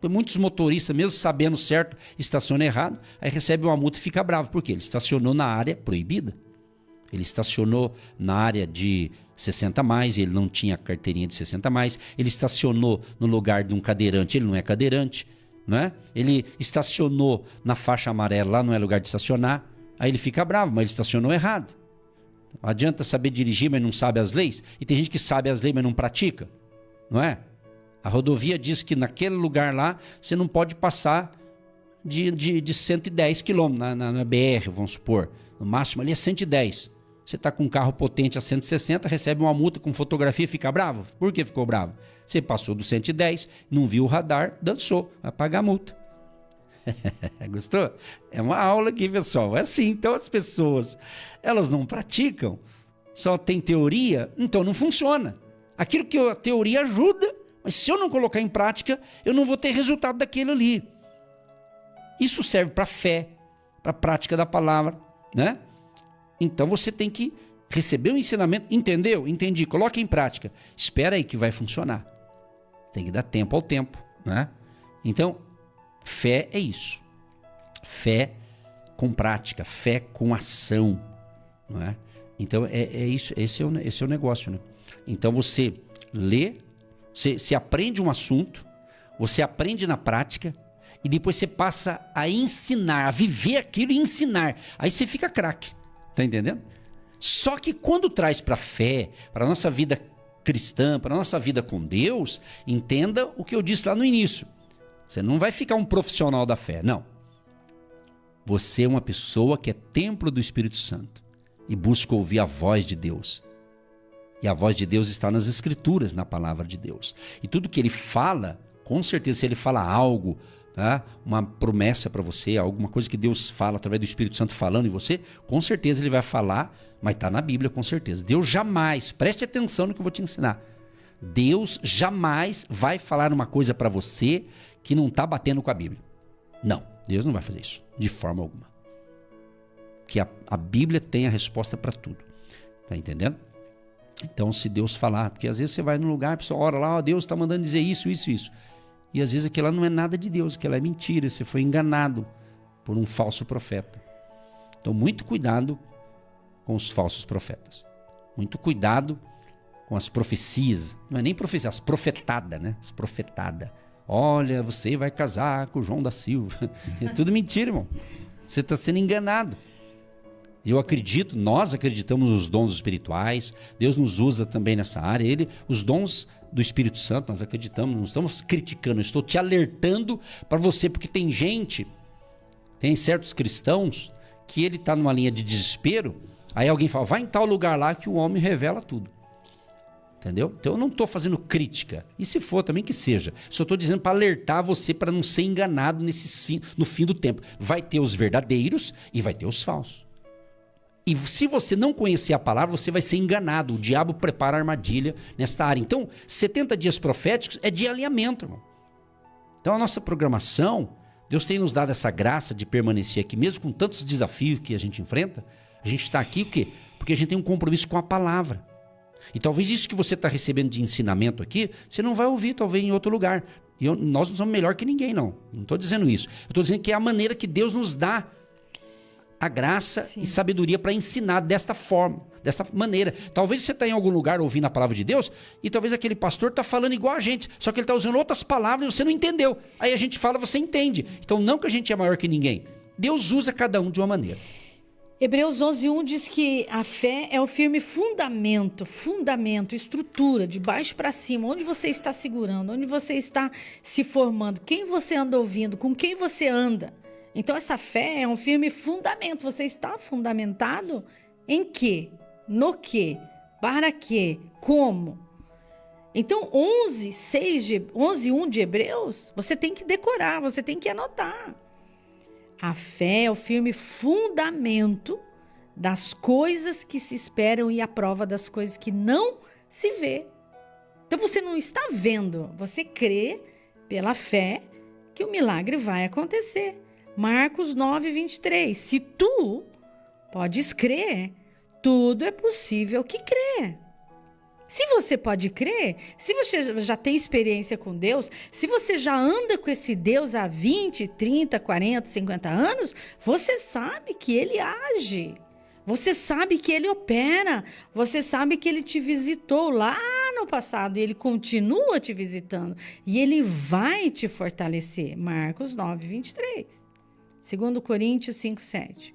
Muitos motoristas, mesmo sabendo certo, estacionam errado, aí recebe uma multa e fica bravo. Por quê? Ele estacionou na área proibida. Ele estacionou na área de 60 mais, ele não tinha carteirinha de 60 mais. Ele estacionou no lugar de um cadeirante, ele não é cadeirante, né? Ele estacionou na faixa amarela, lá não é lugar de estacionar. Aí ele fica bravo, mas ele estacionou errado. Adianta saber dirigir, mas não sabe as leis? E tem gente que sabe as leis, mas não pratica, não é? A rodovia diz que naquele lugar lá você não pode passar de 110 km na BR, vamos supor. No máximo ali é 110. Você está com um carro potente a 160, recebe uma multa com fotografia e fica bravo. Por que ficou bravo? Você passou do 110, não viu o radar, dançou, vai pagar a multa. Gostou? É uma aula aqui, pessoal. É assim, então as pessoas, elas não praticam, só tem teoria, então não funciona. Aquilo que a teoria ajuda, mas se eu não colocar em prática, eu não vou ter resultado daquilo ali. Isso serve para fé, para a prática da palavra, né? Então você tem que receber o ensinamento, entendeu? Entendi, coloca em prática. Espera aí que vai funcionar. Tem que dar tempo ao tempo, né? Então, fé é isso. Fé com prática, fé com ação, não é? Então é isso, esse é o negócio, né? Então você lê, você aprende um assunto, você aprende na prática e depois você passa a ensinar, a viver aquilo e ensinar. Aí você fica craque, tá entendendo? Só que quando traz para a fé, para a nossa vida cristã, para a nossa vida com Deus, entenda o que eu disse lá no início. Você não vai ficar um profissional da fé, não. Você é uma pessoa que é templo do Espírito Santo e busca ouvir a voz de Deus. E a voz de Deus está nas Escrituras, na palavra de Deus. E tudo que ele fala, com certeza, se ele fala algo, tá? Uma promessa para você, alguma coisa que Deus fala através do Espírito Santo falando em você, com certeza ele vai falar, mas está na Bíblia, com certeza. Deus jamais, preste atenção no que eu vou te ensinar. Deus jamais vai falar uma coisa para você que não está batendo com a Bíblia. Não, Deus não vai fazer isso, de forma alguma. Porque a Bíblia tem a resposta para tudo. Tá entendendo? Então, se Deus falar, porque às vezes você vai num lugar, a pessoa ora lá, ó, Deus está mandando dizer isso, isso, isso. E às vezes aquilo lá não é nada de Deus, aquilo lá é mentira, você foi enganado por um falso profeta. Então, muito cuidado com os falsos profetas. Muito cuidado com as profecias. Não é nem profecia, as profetadas, né? As profetadas. Olha, você vai casar com o João da Silva. É tudo mentira, irmão. Você está sendo enganado. Eu acredito, nós acreditamos nos dons espirituais. Deus nos usa também nessa área. Os dons do Espírito Santo, nós acreditamos. Não estamos criticando, eu estou te alertando para você, porque tem gente, tem certos cristãos que ele está numa linha de desespero. Aí alguém fala, vai em tal lugar lá que o homem revela tudo. Entendeu? Então eu não estou fazendo crítica. E se for também que seja. Só estou dizendo para alertar você para não ser enganado no fim do tempo. Vai ter os verdadeiros e vai ter os falsos. E se você não conhecer a palavra, você vai ser enganado. O diabo prepara armadilha nesta área. Então, 70 dias proféticos é de alinhamento, irmão. Então a nossa programação, Deus tem nos dado essa graça de permanecer aqui, mesmo com tantos desafios que a gente enfrenta, A gente está aqui o quê? Porque a gente tem um compromisso com a palavra. E talvez isso que você está recebendo de ensinamento aqui, você não vai ouvir talvez em outro lugar. E nós não somos melhor que ninguém, não. Não estou dizendo isso. Eu estou dizendo que é a maneira que Deus nos dá a graça Sim. e sabedoria para ensinar desta forma, dessa maneira. Sim. Talvez você está em algum lugar ouvindo a palavra de Deus e talvez aquele pastor está falando igual a gente, só que ele está usando outras palavras e você não entendeu. Aí a gente fala, você entende. Então não que a gente é maior que ninguém. Deus usa cada um de uma maneira. Hebreus 11:1 diz que a fé é o firme fundamento, estrutura, de baixo para cima, onde você está segurando, onde você está se formando, quem você anda ouvindo, com quem você anda. Então essa fé é um firme fundamento. Você está fundamentado em quê? No quê? Para quê? Como? Então 11:1 de Hebreus, você tem que decorar, você tem que anotar. A fé é o firme fundamento das coisas que se esperam e a prova das coisas que não se vê. Então você não está vendo, você crê pela fé que o milagre vai acontecer. Marcos 9:23. Se tu podes crer, tudo é possível que crê. Se você pode crer, se você já tem experiência com Deus, se você já anda com esse Deus há 20, 30, 40, 50 anos, você sabe que Ele age. Você sabe que Ele opera. Você sabe que Ele te visitou lá no passado e Ele continua te visitando. E Ele vai te fortalecer. Marcos 9:23. 2 Coríntios 5:7.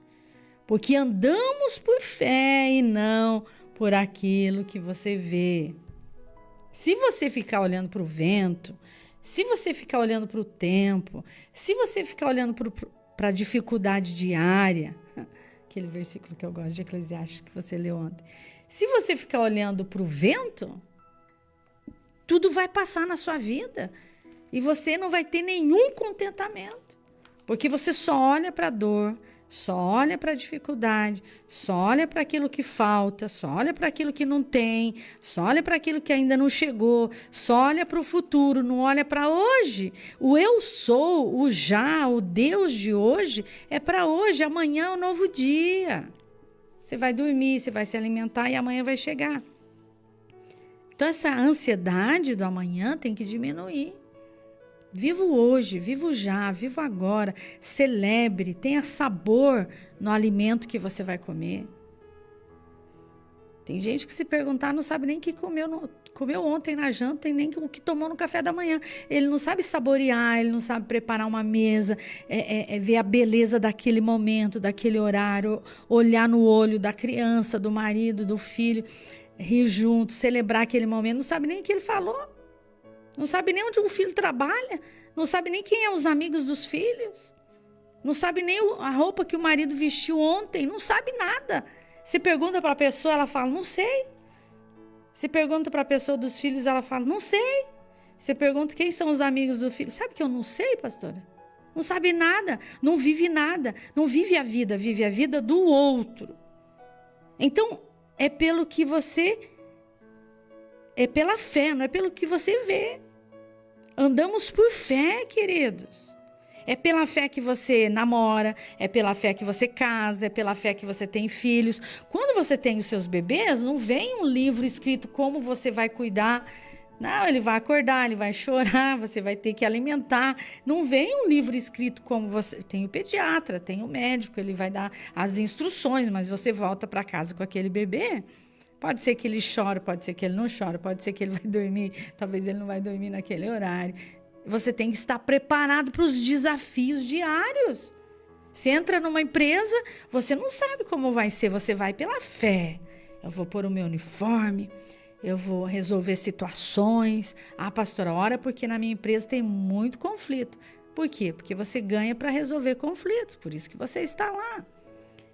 Porque andamos por fé e não por aquilo que você vê. Se você ficar olhando para o vento, se você ficar olhando para o tempo, se você ficar olhando para a dificuldade diária, aquele versículo que eu gosto de Eclesiastes que você leu ontem, se você ficar olhando para o vento, tudo vai passar na sua vida e você não vai ter nenhum contentamento, porque você só olha para a dor, só olha para a dificuldade, só olha para aquilo que falta, só olha para aquilo que não tem, só olha para aquilo que ainda não chegou, só olha para o futuro, não olha para hoje. O eu sou, o já, o Deus de hoje é para hoje, amanhã é um novo dia. Você vai dormir, você vai se alimentar e amanhã vai chegar. Então essa ansiedade do amanhã tem que diminuir. Viva o hoje, viva o já, viva agora, celebre, tenha sabor no alimento que você vai comer. Tem gente que se perguntar não sabe nem o que comeu ontem na janta e nem o que tomou no café da manhã. Ele não sabe saborear, ele não sabe preparar uma mesa, ver a beleza daquele momento, daquele horário, olhar no olho da criança, do marido, do filho, rir junto, celebrar aquele momento. Não sabe nem o que ele falou. Não sabe nem onde o filho trabalha, não sabe nem quem é os amigos dos filhos, não sabe nem a roupa que o marido vestiu ontem, não sabe nada. Você pergunta para a pessoa, ela fala, não sei. Você pergunta para a pessoa dos filhos, ela fala, não sei. Você pergunta quem são os amigos do filho, sabe que eu não sei, pastora? Não sabe nada, não vive nada, não vive a vida do outro. Então, é pelo que você... É pela fé, não é pelo que você vê. Andamos por fé, queridos. É pela fé que você namora, é pela fé que você casa, é pela fé que você tem filhos. Quando você tem os seus bebês, não vem um livro escrito como você vai cuidar. Não, ele vai acordar, ele vai chorar, você vai ter que alimentar. Não vem um livro escrito como você... Tem o pediatra, tem o médico, ele vai dar as instruções, mas você volta para casa com aquele bebê... Pode ser que ele chore, pode ser que ele não chore, pode ser que ele vai dormir, talvez ele não vai dormir naquele horário. Você tem que estar preparado para os desafios diários. Você entra numa empresa, você não sabe como vai ser, você vai pela fé. Eu vou pôr o meu uniforme, eu vou resolver situações. Ah, pastora, ora porque na minha empresa tem muito conflito. Por quê? Porque você ganha para resolver conflitos, por isso que você está lá.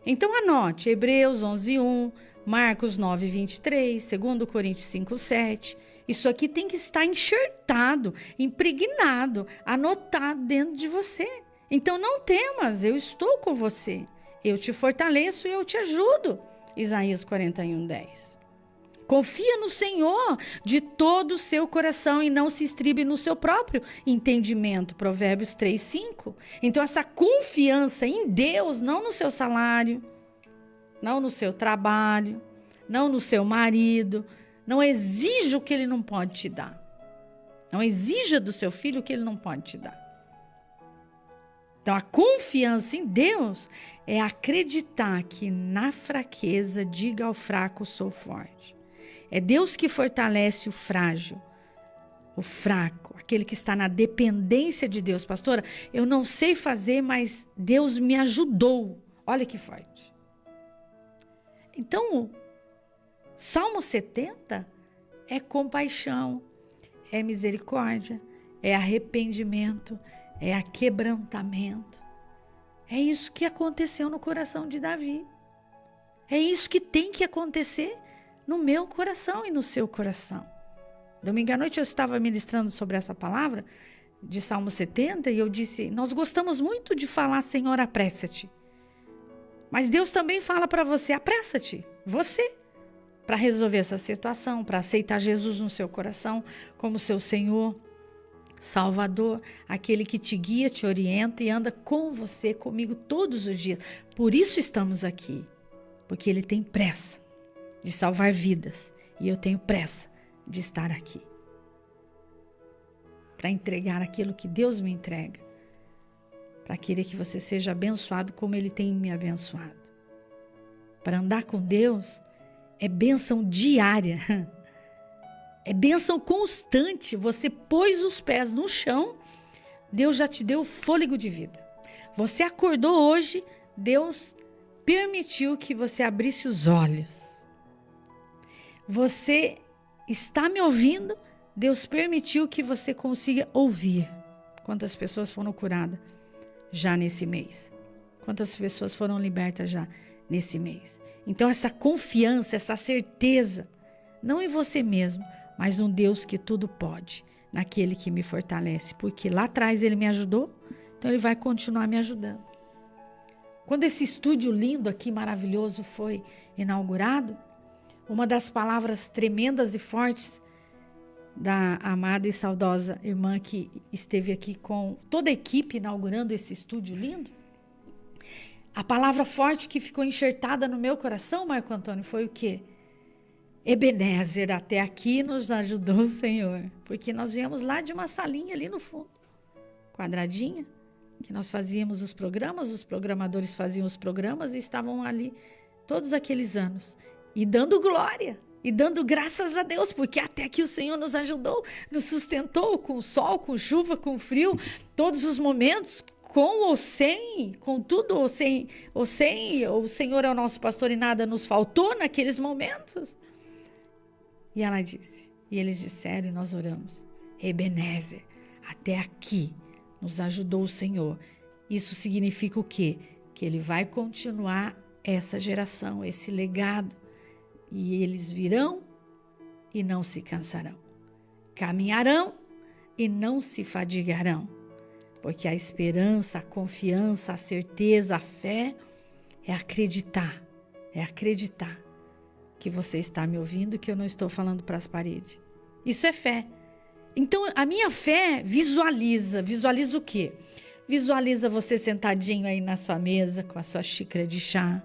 Então anote, Hebreus 11:1, Marcos 9:23, 2 Coríntios 5:7. Isso aqui tem que estar enxertado, impregnado, anotado dentro de você. Então não temas, eu estou com você. Eu te fortaleço e eu te ajudo. Isaías 41:10. Confia no Senhor de todo o seu coração e não se estribe no seu próprio entendimento. Provérbios 3:5. Então essa confiança em Deus, não no seu salário, não no seu trabalho, não no seu marido. Não exija o que ele não pode te dar. Não exija do seu filho o que ele não pode te dar. Então, a confiança em Deus é acreditar que na fraqueza diga ao fraco, sou forte. É Deus que fortalece o frágil, o fraco, aquele que está na dependência de Deus. Pastora, eu não sei fazer, mas Deus me ajudou. Olha que forte. Então, Salmo 70 é compaixão, é misericórdia, é arrependimento, é aquebrantamento. É isso que aconteceu no coração de Davi. É isso que tem que acontecer no meu coração e no seu coração. Domingo à noite eu estava ministrando sobre essa palavra de Salmo 70 e eu disse, nós gostamos muito de falar, Senhor, apressa-te. Mas Deus também fala para você, apressa-te, você, para resolver essa situação, para aceitar Jesus no seu coração como seu Senhor, Salvador, aquele que te guia, te orienta e anda com você, comigo todos os dias. Por isso estamos aqui, porque Ele tem pressa de salvar vidas e eu tenho pressa de estar aqui para entregar aquilo que Deus me entrega, para querer que você seja abençoado como Ele tem me abençoado. Para andar com Deus é bênção diária, é bênção constante. Você pôs os pés no chão, Deus já te deu fôlego de vida. Você acordou hoje, Deus permitiu que você abrisse os olhos. Você está me ouvindo, Deus permitiu que você consiga ouvir. Quantas pessoas foram curadas já nesse mês? Quantas pessoas foram libertas já nesse mês? Então essa confiança, essa certeza, não em você mesmo, mas um Deus que tudo pode, naquele que me fortalece, porque lá atrás Ele me ajudou, então Ele vai continuar me ajudando. Quando esse estúdio lindo aqui, maravilhoso, foi inaugurado, uma das palavras tremendas e fortes da amada e saudosa irmã que esteve aqui com toda a equipe inaugurando esse estúdio lindo, a palavra forte que ficou enxertada no meu coração, Marco Antônio, foi o quê? Ebenezer, até aqui nos ajudou o Senhor. Porque nós viemos lá de uma salinha ali no fundo, quadradinha, que nós fazíamos os programas, os programadores faziam os programas e estavam ali todos aqueles anos. E dando glória, e dando graças a Deus, porque até aqui o Senhor nos ajudou, nos sustentou com sol, com chuva, com frio, todos os momentos, com ou sem, com tudo ou sem, o Senhor é o nosso pastor e nada nos faltou naqueles momentos. E ela disse, e eles disseram e nós oramos, Ebenezer, até aqui nos ajudou o Senhor. Isso significa o quê? Que Ele vai continuar essa geração, esse legado. E eles virão e não se cansarão. Caminharão e não se fadigarão. Porque a esperança, a confiança, a certeza, a fé é acreditar que você está me ouvindo, que eu não estou falando para as paredes. Isso é fé. Então, a minha fé visualiza o quê? Visualiza você sentadinho aí na sua mesa, com a sua xícara de chá.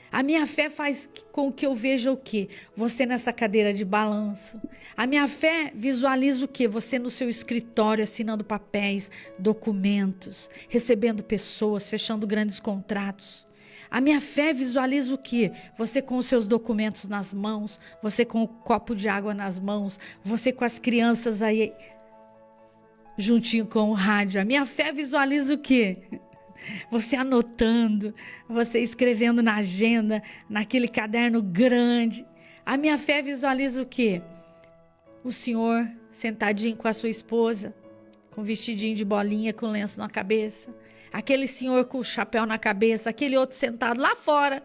A minha fé faz com que eu veja o quê? Você nessa cadeira de balanço. A minha fé visualiza o quê? Você no seu escritório, assinando papéis, documentos, recebendo pessoas, fechando grandes contratos. A minha fé visualiza o quê? Você com os seus documentos nas mãos, você com o copo de água nas mãos, você com as crianças aí juntinho com o rádio. A minha fé visualiza o quê? Você anotando, você escrevendo na agenda, naquele caderno grande. A minha fé visualiza o quê? O senhor sentadinho com a sua esposa, com vestidinho de bolinha, com lenço na cabeça. Aquele senhor com o chapéu na cabeça, aquele outro sentado lá fora.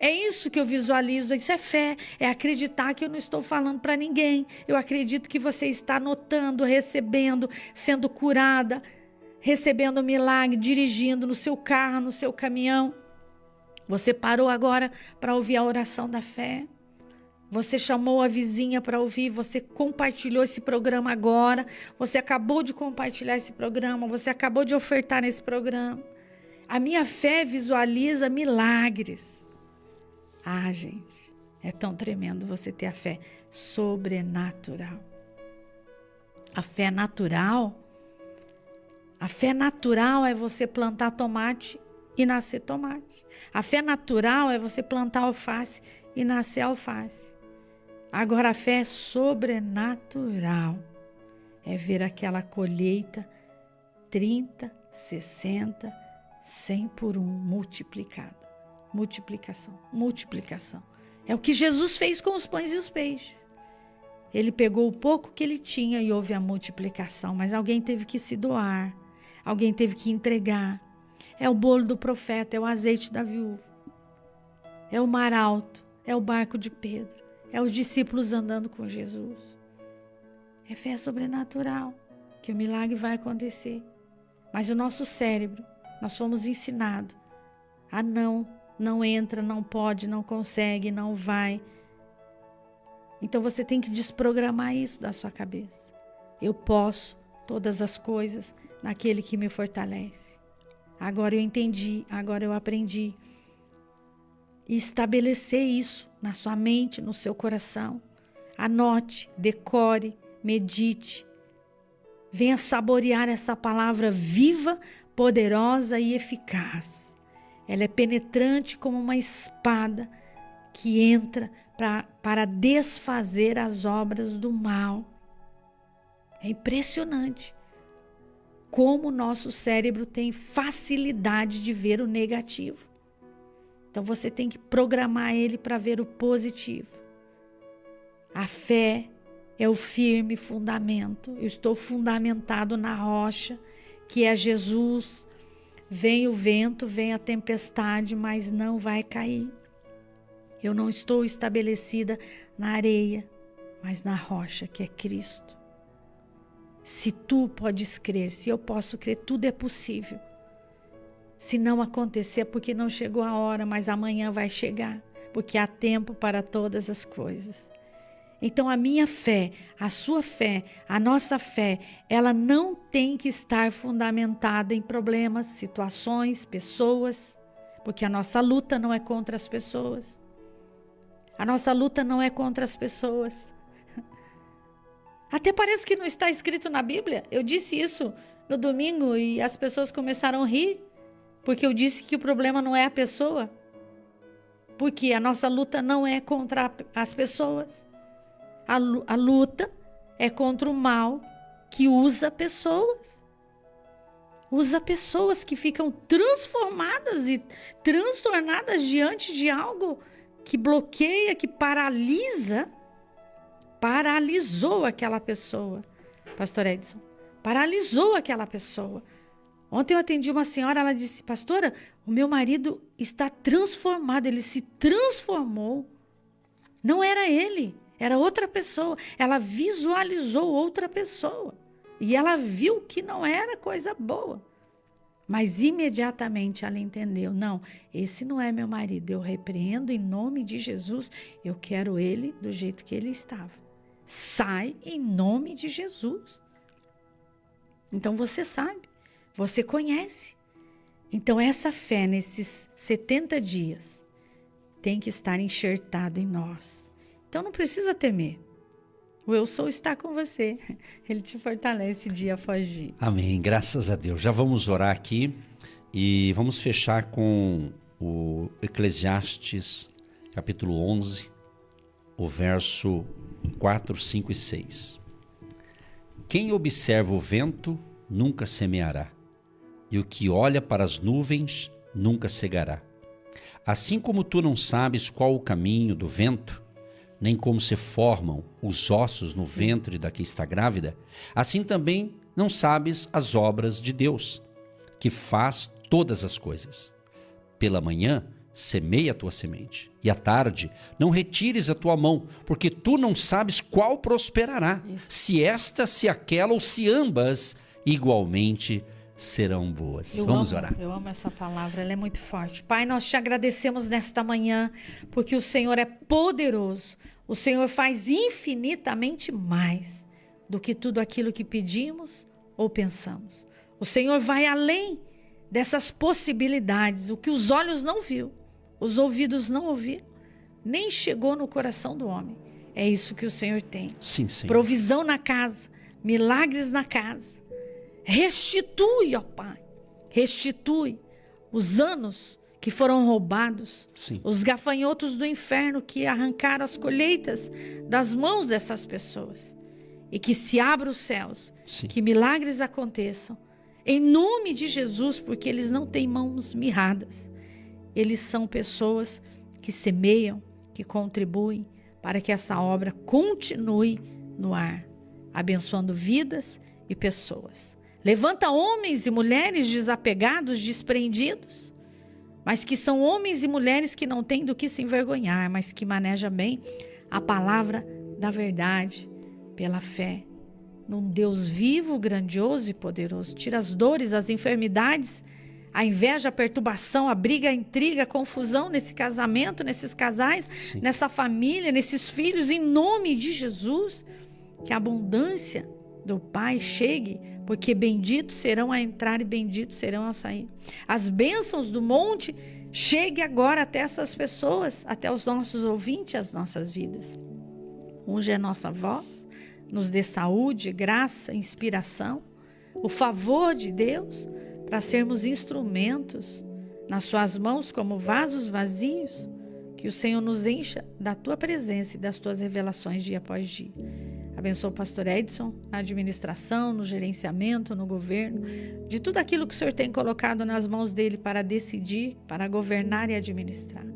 É isso que eu visualizo, isso é fé, é acreditar que eu não estou falando para ninguém. Eu acredito que você está anotando, recebendo, sendo curada, recebendo milagre, dirigindo no seu carro, no seu caminhão. Você parou agora para ouvir a oração da fé. Você chamou a vizinha para ouvir, você compartilhou esse programa agora. Você acabou de compartilhar esse programa, você acabou de ofertar nesse programa. A minha fé visualiza milagres. Ah, gente, é tão tremendo você ter a fé sobrenatural. A fé natural é você plantar tomate e nascer tomate. A fé natural é você plantar alface e nascer alface. Agora a fé sobrenatural é ver aquela colheita 30, 60, 100 por 1 multiplicada. Multiplicação. É o que Jesus fez com os pães e os peixes. Ele pegou o pouco que ele tinha e houve a multiplicação, mas alguém teve que se doar, alguém teve que entregar. É o bolo do profeta, é o azeite da viúva, é o mar alto, é o barco de Pedro, é os discípulos andando com Jesus. É fé sobrenatural, que o milagre vai acontecer. Mas o nosso cérebro, nós fomos ensinados a não entra, não pode, não consegue, não vai. Então você tem que desprogramar isso da sua cabeça. Eu posso todas as coisas naquele que me fortalece. Agora eu entendi, agora eu aprendi. E estabelecer isso na sua mente, no seu coração. Anote, decore, medite. Venha saborear essa palavra viva, poderosa e eficaz. Ela é penetrante como uma espada que entra para desfazer as obras do mal. É impressionante como o nosso cérebro tem facilidade de ver o negativo. Então você tem que programar ele para ver o positivo. A fé é o firme fundamento. Eu estou fundamentado na rocha, que é Jesus. Vem o vento, vem a tempestade, mas não vai cair. Eu não estou estabelecida na areia, mas na rocha, que é Cristo. Se tu podes crer, se eu posso crer, tudo é possível. Se não acontecer, é porque não chegou a hora, mas amanhã vai chegar, porque há tempo para todas as coisas. Então a minha fé, a sua fé, a nossa fé, ela não tem que estar fundamentada em problemas, situações, pessoas, porque a nossa luta não é contra as pessoas. A nossa luta não é contra as pessoas. Até parece que não está escrito na Bíblia. Eu disse isso no domingo e as pessoas começaram a rir, porque eu disse que o problema não é a pessoa, porque a nossa luta não é contra as pessoas. A luta é contra o mal que usa pessoas. Usa pessoas que ficam transformadas e transtornadas diante de algo que bloqueia, que paralisou aquela pessoa. Pastor Edson, paralisou aquela pessoa. Ontem eu atendi uma senhora, ela disse: pastora, o meu marido está transformado, ele se transformou. Não era ele. Era outra pessoa. Ela visualizou outra pessoa. E ela viu que não era coisa boa. Mas imediatamente ela entendeu. Não, esse não é meu marido. Eu repreendo em nome de Jesus. Eu quero ele do jeito que ele estava. Sai em nome de Jesus. Então você sabe. Você conhece. Então essa fé nesses 70 dias tem que estar enxertada em nós. Então não precisa temer. O eu sou está com você. Ele te fortalece dia após dia. Amém, graças a Deus. Já vamos orar aqui e vamos fechar com o Eclesiastes, capítulo 11, o verso 4, 5 e 6. Quem observa o vento nunca semeará, e o que olha para as nuvens nunca cegará. Assim como tu não sabes qual o caminho do vento, nem como se formam os ossos no ventre da que está grávida, assim também não sabes as obras de Deus, que faz todas as coisas. Pela manhã, semeia a tua semente, e à tarde não retires a tua mão, porque tu não sabes qual prosperará, se esta, se aquela ou se ambas igualmente serão boas. Vamos orar. Eu amo essa palavra, ela é muito forte. Pai, nós te agradecemos nesta manhã, porque o Senhor é poderoso. O Senhor faz infinitamente mais do que tudo aquilo que pedimos ou pensamos. O Senhor vai além dessas possibilidades, o que os olhos não viram, os ouvidos não ouviram, nem chegou no coração do homem. É isso que o Senhor tem. Sim, Senhor. Provisão na casa, milagres na casa. Restitui, ó Pai. Restitui os anos que foram roubados. Sim. Os gafanhotos do inferno que arrancaram as colheitas das mãos dessas pessoas. E que se abram os céus. Sim. Que milagres aconteçam. Em nome de Jesus, porque eles não têm mãos mirradas. Eles são pessoas que semeiam, que contribuem para que essa obra continue no ar, abençoando vidas e pessoas. Levanta homens e mulheres desapegados, desprendidos, mas que são homens e mulheres que não têm do que se envergonhar, mas que manejam bem a palavra da verdade pela fé num Deus vivo, grandioso e poderoso. Tira as dores, as enfermidades, a inveja, a perturbação, a briga, a intriga, a confusão nesse casamento, nesses casais, Sim. nessa família, nesses filhos, em nome de Jesus. Que a abundância do Pai chegue, porque benditos serão a entrar e benditos serão a sair. As bênçãos do monte chegue agora até essas pessoas, até os nossos ouvintes, as nossas vidas. Unge a nossa voz, nos dê saúde, graça, inspiração, o favor de Deus, para sermos instrumentos nas suas mãos como vasos vazios, que o Senhor nos encha da tua presença e das tuas revelações dia após dia. Abençoa o pastor Edson na administração, no gerenciamento, no governo, de tudo aquilo que o Senhor tem colocado nas mãos dele para decidir, para governar e administrar.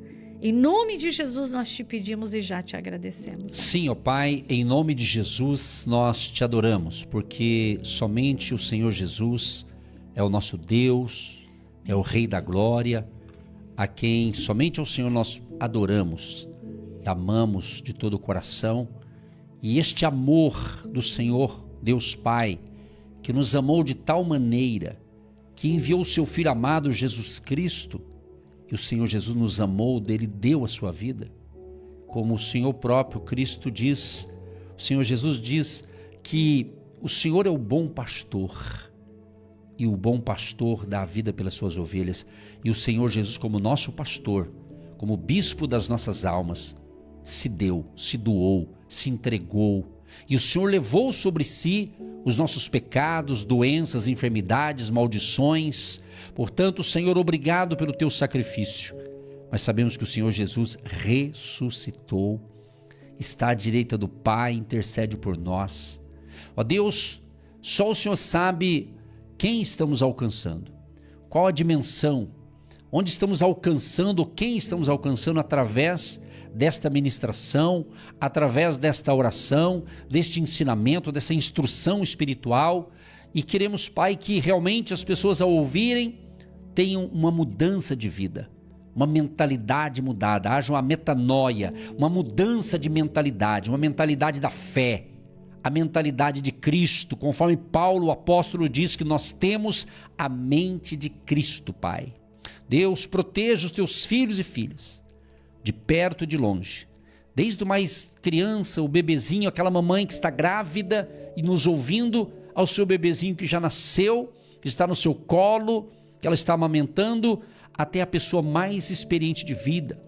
Em nome de Jesus nós te pedimos e já te agradecemos. Sim, ó Pai, em nome de Jesus nós te adoramos, porque somente o Senhor Jesus é o nosso Deus, é o Rei da Glória, a quem somente ao Senhor nós adoramos e amamos de todo o coração. E este amor do Senhor, Deus Pai, que nos amou de tal maneira, que enviou o seu Filho amado Jesus Cristo, e o Senhor Jesus nos amou, dele deu a sua vida. Como o Senhor próprio Cristo diz, o Senhor Jesus diz que o Senhor é o bom pastor, e o bom pastor dá a vida pelas suas ovelhas. E o Senhor Jesus, como nosso pastor, como bispo das nossas almas, se deu, se doou, se entregou. E o Senhor levou sobre si os nossos pecados, doenças, enfermidades, maldições. Portanto, Senhor, obrigado pelo teu sacrifício. Mas sabemos que o Senhor Jesus ressuscitou, está à direita do Pai, intercede por nós. Ó Deus, só o Senhor sabe quem estamos alcançando, qual a dimensão, onde estamos alcançando, quem estamos alcançando através desta ministração, através desta oração, deste ensinamento, dessa instrução espiritual. E queremos, Pai, que realmente as pessoas ao ouvirem tenham uma mudança de vida, uma mentalidade mudada, haja uma metanoia, uma mudança de mentalidade, uma mentalidade da fé, a mentalidade de Cristo, conforme Paulo, o apóstolo, diz que nós temos a mente de Cristo, Pai. Deus, proteja os teus filhos e filhas, de perto e de longe, desde o mais criança, o bebezinho, aquela mamãe que está grávida e nos ouvindo, ao seu bebezinho que já nasceu, que está no seu colo, que ela está amamentando, até a pessoa mais experiente de vida,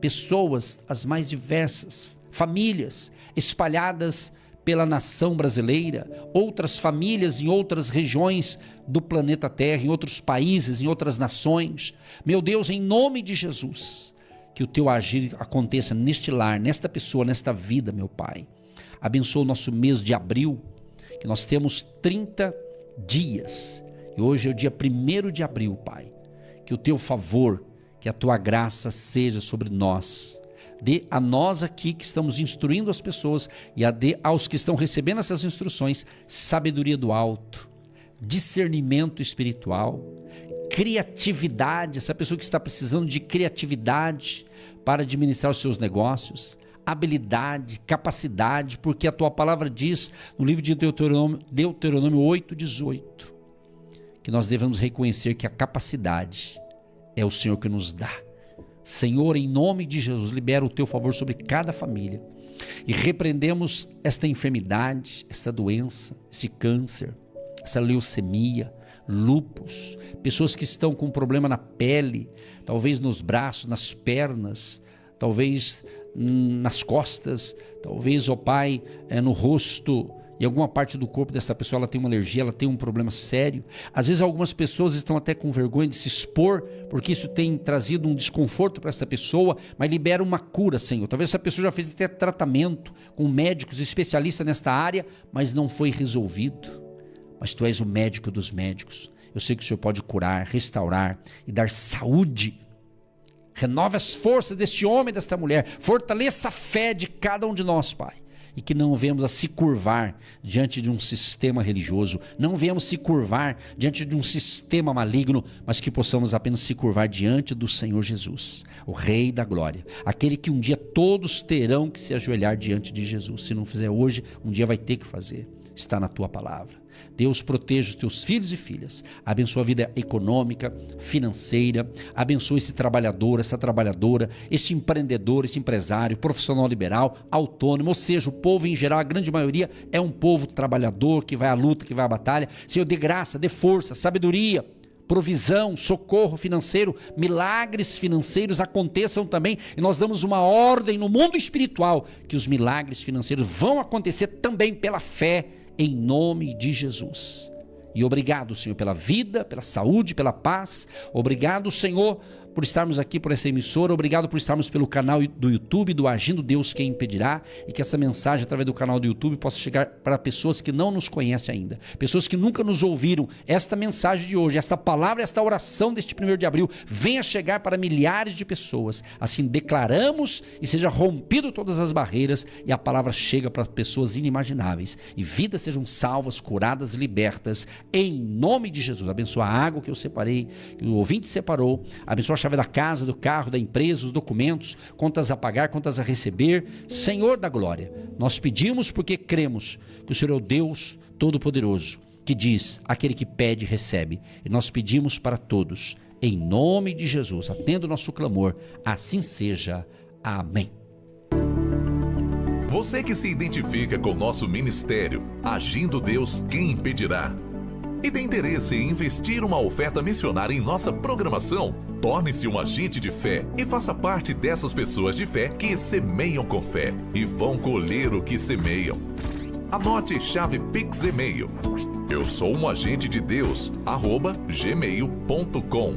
pessoas as mais diversas, famílias espalhadas pela nação brasileira, outras famílias em outras regiões do planeta Terra, em outros países, em outras nações. Meu Deus, em nome de Jesus, que o teu agir aconteça neste lar, nesta pessoa, nesta vida, meu Pai. Abençoa o nosso mês de abril, que nós temos 30 dias, e hoje é o dia 1º de abril, Pai. Que o teu favor, que a tua graça seja sobre nós. Dê a nós aqui que estamos instruindo as pessoas e dê aos que estão recebendo essas instruções sabedoria do alto, discernimento espiritual, criatividade, essa pessoa que está precisando de criatividade para administrar os seus negócios, habilidade, capacidade, porque a tua palavra diz no livro de Deuteronômio 8:18, que nós devemos reconhecer que a capacidade é o Senhor que nos dá. Senhor, em nome de Jesus, libera o teu favor sobre cada família e repreendemos esta enfermidade, esta doença, esse câncer, essa leucemia, lúpus, pessoas que estão com problema na pele, talvez nos braços, nas pernas, talvez nas costas, talvez, ó Pai, no rosto, e alguma parte do corpo dessa pessoa ela tem uma alergia, ela tem um problema sério. Às vezes algumas pessoas estão até com vergonha de se expor, porque isso tem trazido um desconforto para essa pessoa, mas libera uma cura, Senhor. Talvez essa pessoa já fez até tratamento com médicos, especialistas nesta área, mas não foi resolvido. Mas Tu és o médico dos médicos. Eu sei que o Senhor pode curar, restaurar e dar saúde. Renove as forças deste homem e desta mulher. Fortaleça a fé de cada um de nós, Pai. E que não venhamos a se curvar diante de um sistema religioso, não venhamos se curvar diante de um sistema maligno, mas que possamos apenas se curvar diante do Senhor Jesus, o Rei da Glória, aquele que um dia todos terão que se ajoelhar diante de Jesus. Se não fizer hoje, um dia vai ter que fazer. Está na Tua palavra. Deus, proteja os Teus filhos e filhas, abençoa a vida econômica, financeira, abençoa esse trabalhador, essa trabalhadora, este empreendedor, este empresário, profissional liberal, autônomo, ou seja, o povo em geral, a grande maioria é um povo trabalhador, que vai à luta, que vai à batalha. Senhor, dê graça, dê força, sabedoria, provisão, socorro financeiro, milagres financeiros aconteçam também, e nós damos uma ordem no mundo espiritual, que os milagres financeiros vão acontecer também pela fé, em nome de Jesus. E obrigado, Senhor, pela vida, pela saúde, pela paz. Obrigado, Senhor, por estarmos aqui por essa emissora. Obrigado por estarmos pelo canal do YouTube do Agindo Deus Quem Impedirá, e que essa mensagem através do canal do YouTube possa chegar para pessoas que não nos conhecem ainda, pessoas que nunca nos ouviram. Esta mensagem de hoje, esta palavra, esta oração deste 1º de abril venha chegar para milhares de pessoas. Assim declaramos, e seja rompido todas as barreiras, e a palavra chega para pessoas inimagináveis, e vidas sejam salvas, curadas, libertas, em nome de Jesus. Abençoa a água que eu separei, que o ouvinte separou. Abençoa a chave da casa, do carro, da empresa, os documentos, contas a pagar, contas a receber. Senhor da glória, nós pedimos porque cremos que o Senhor é o Deus Todo-Poderoso, que diz: aquele que pede, recebe. E nós pedimos para todos, em nome de Jesus, atenda o nosso clamor, assim seja. Amém. Você que se identifica com o nosso ministério, Agindo Deus Quem Impedirá, e tem interesse em investir uma oferta missionária em nossa programação, torne-se um agente de fé e faça parte dessas pessoas de fé que semeiam com fé e vão colher o que semeiam. Anote chave Pix e-mail: eu sou um agente de Deus, @gmail.com.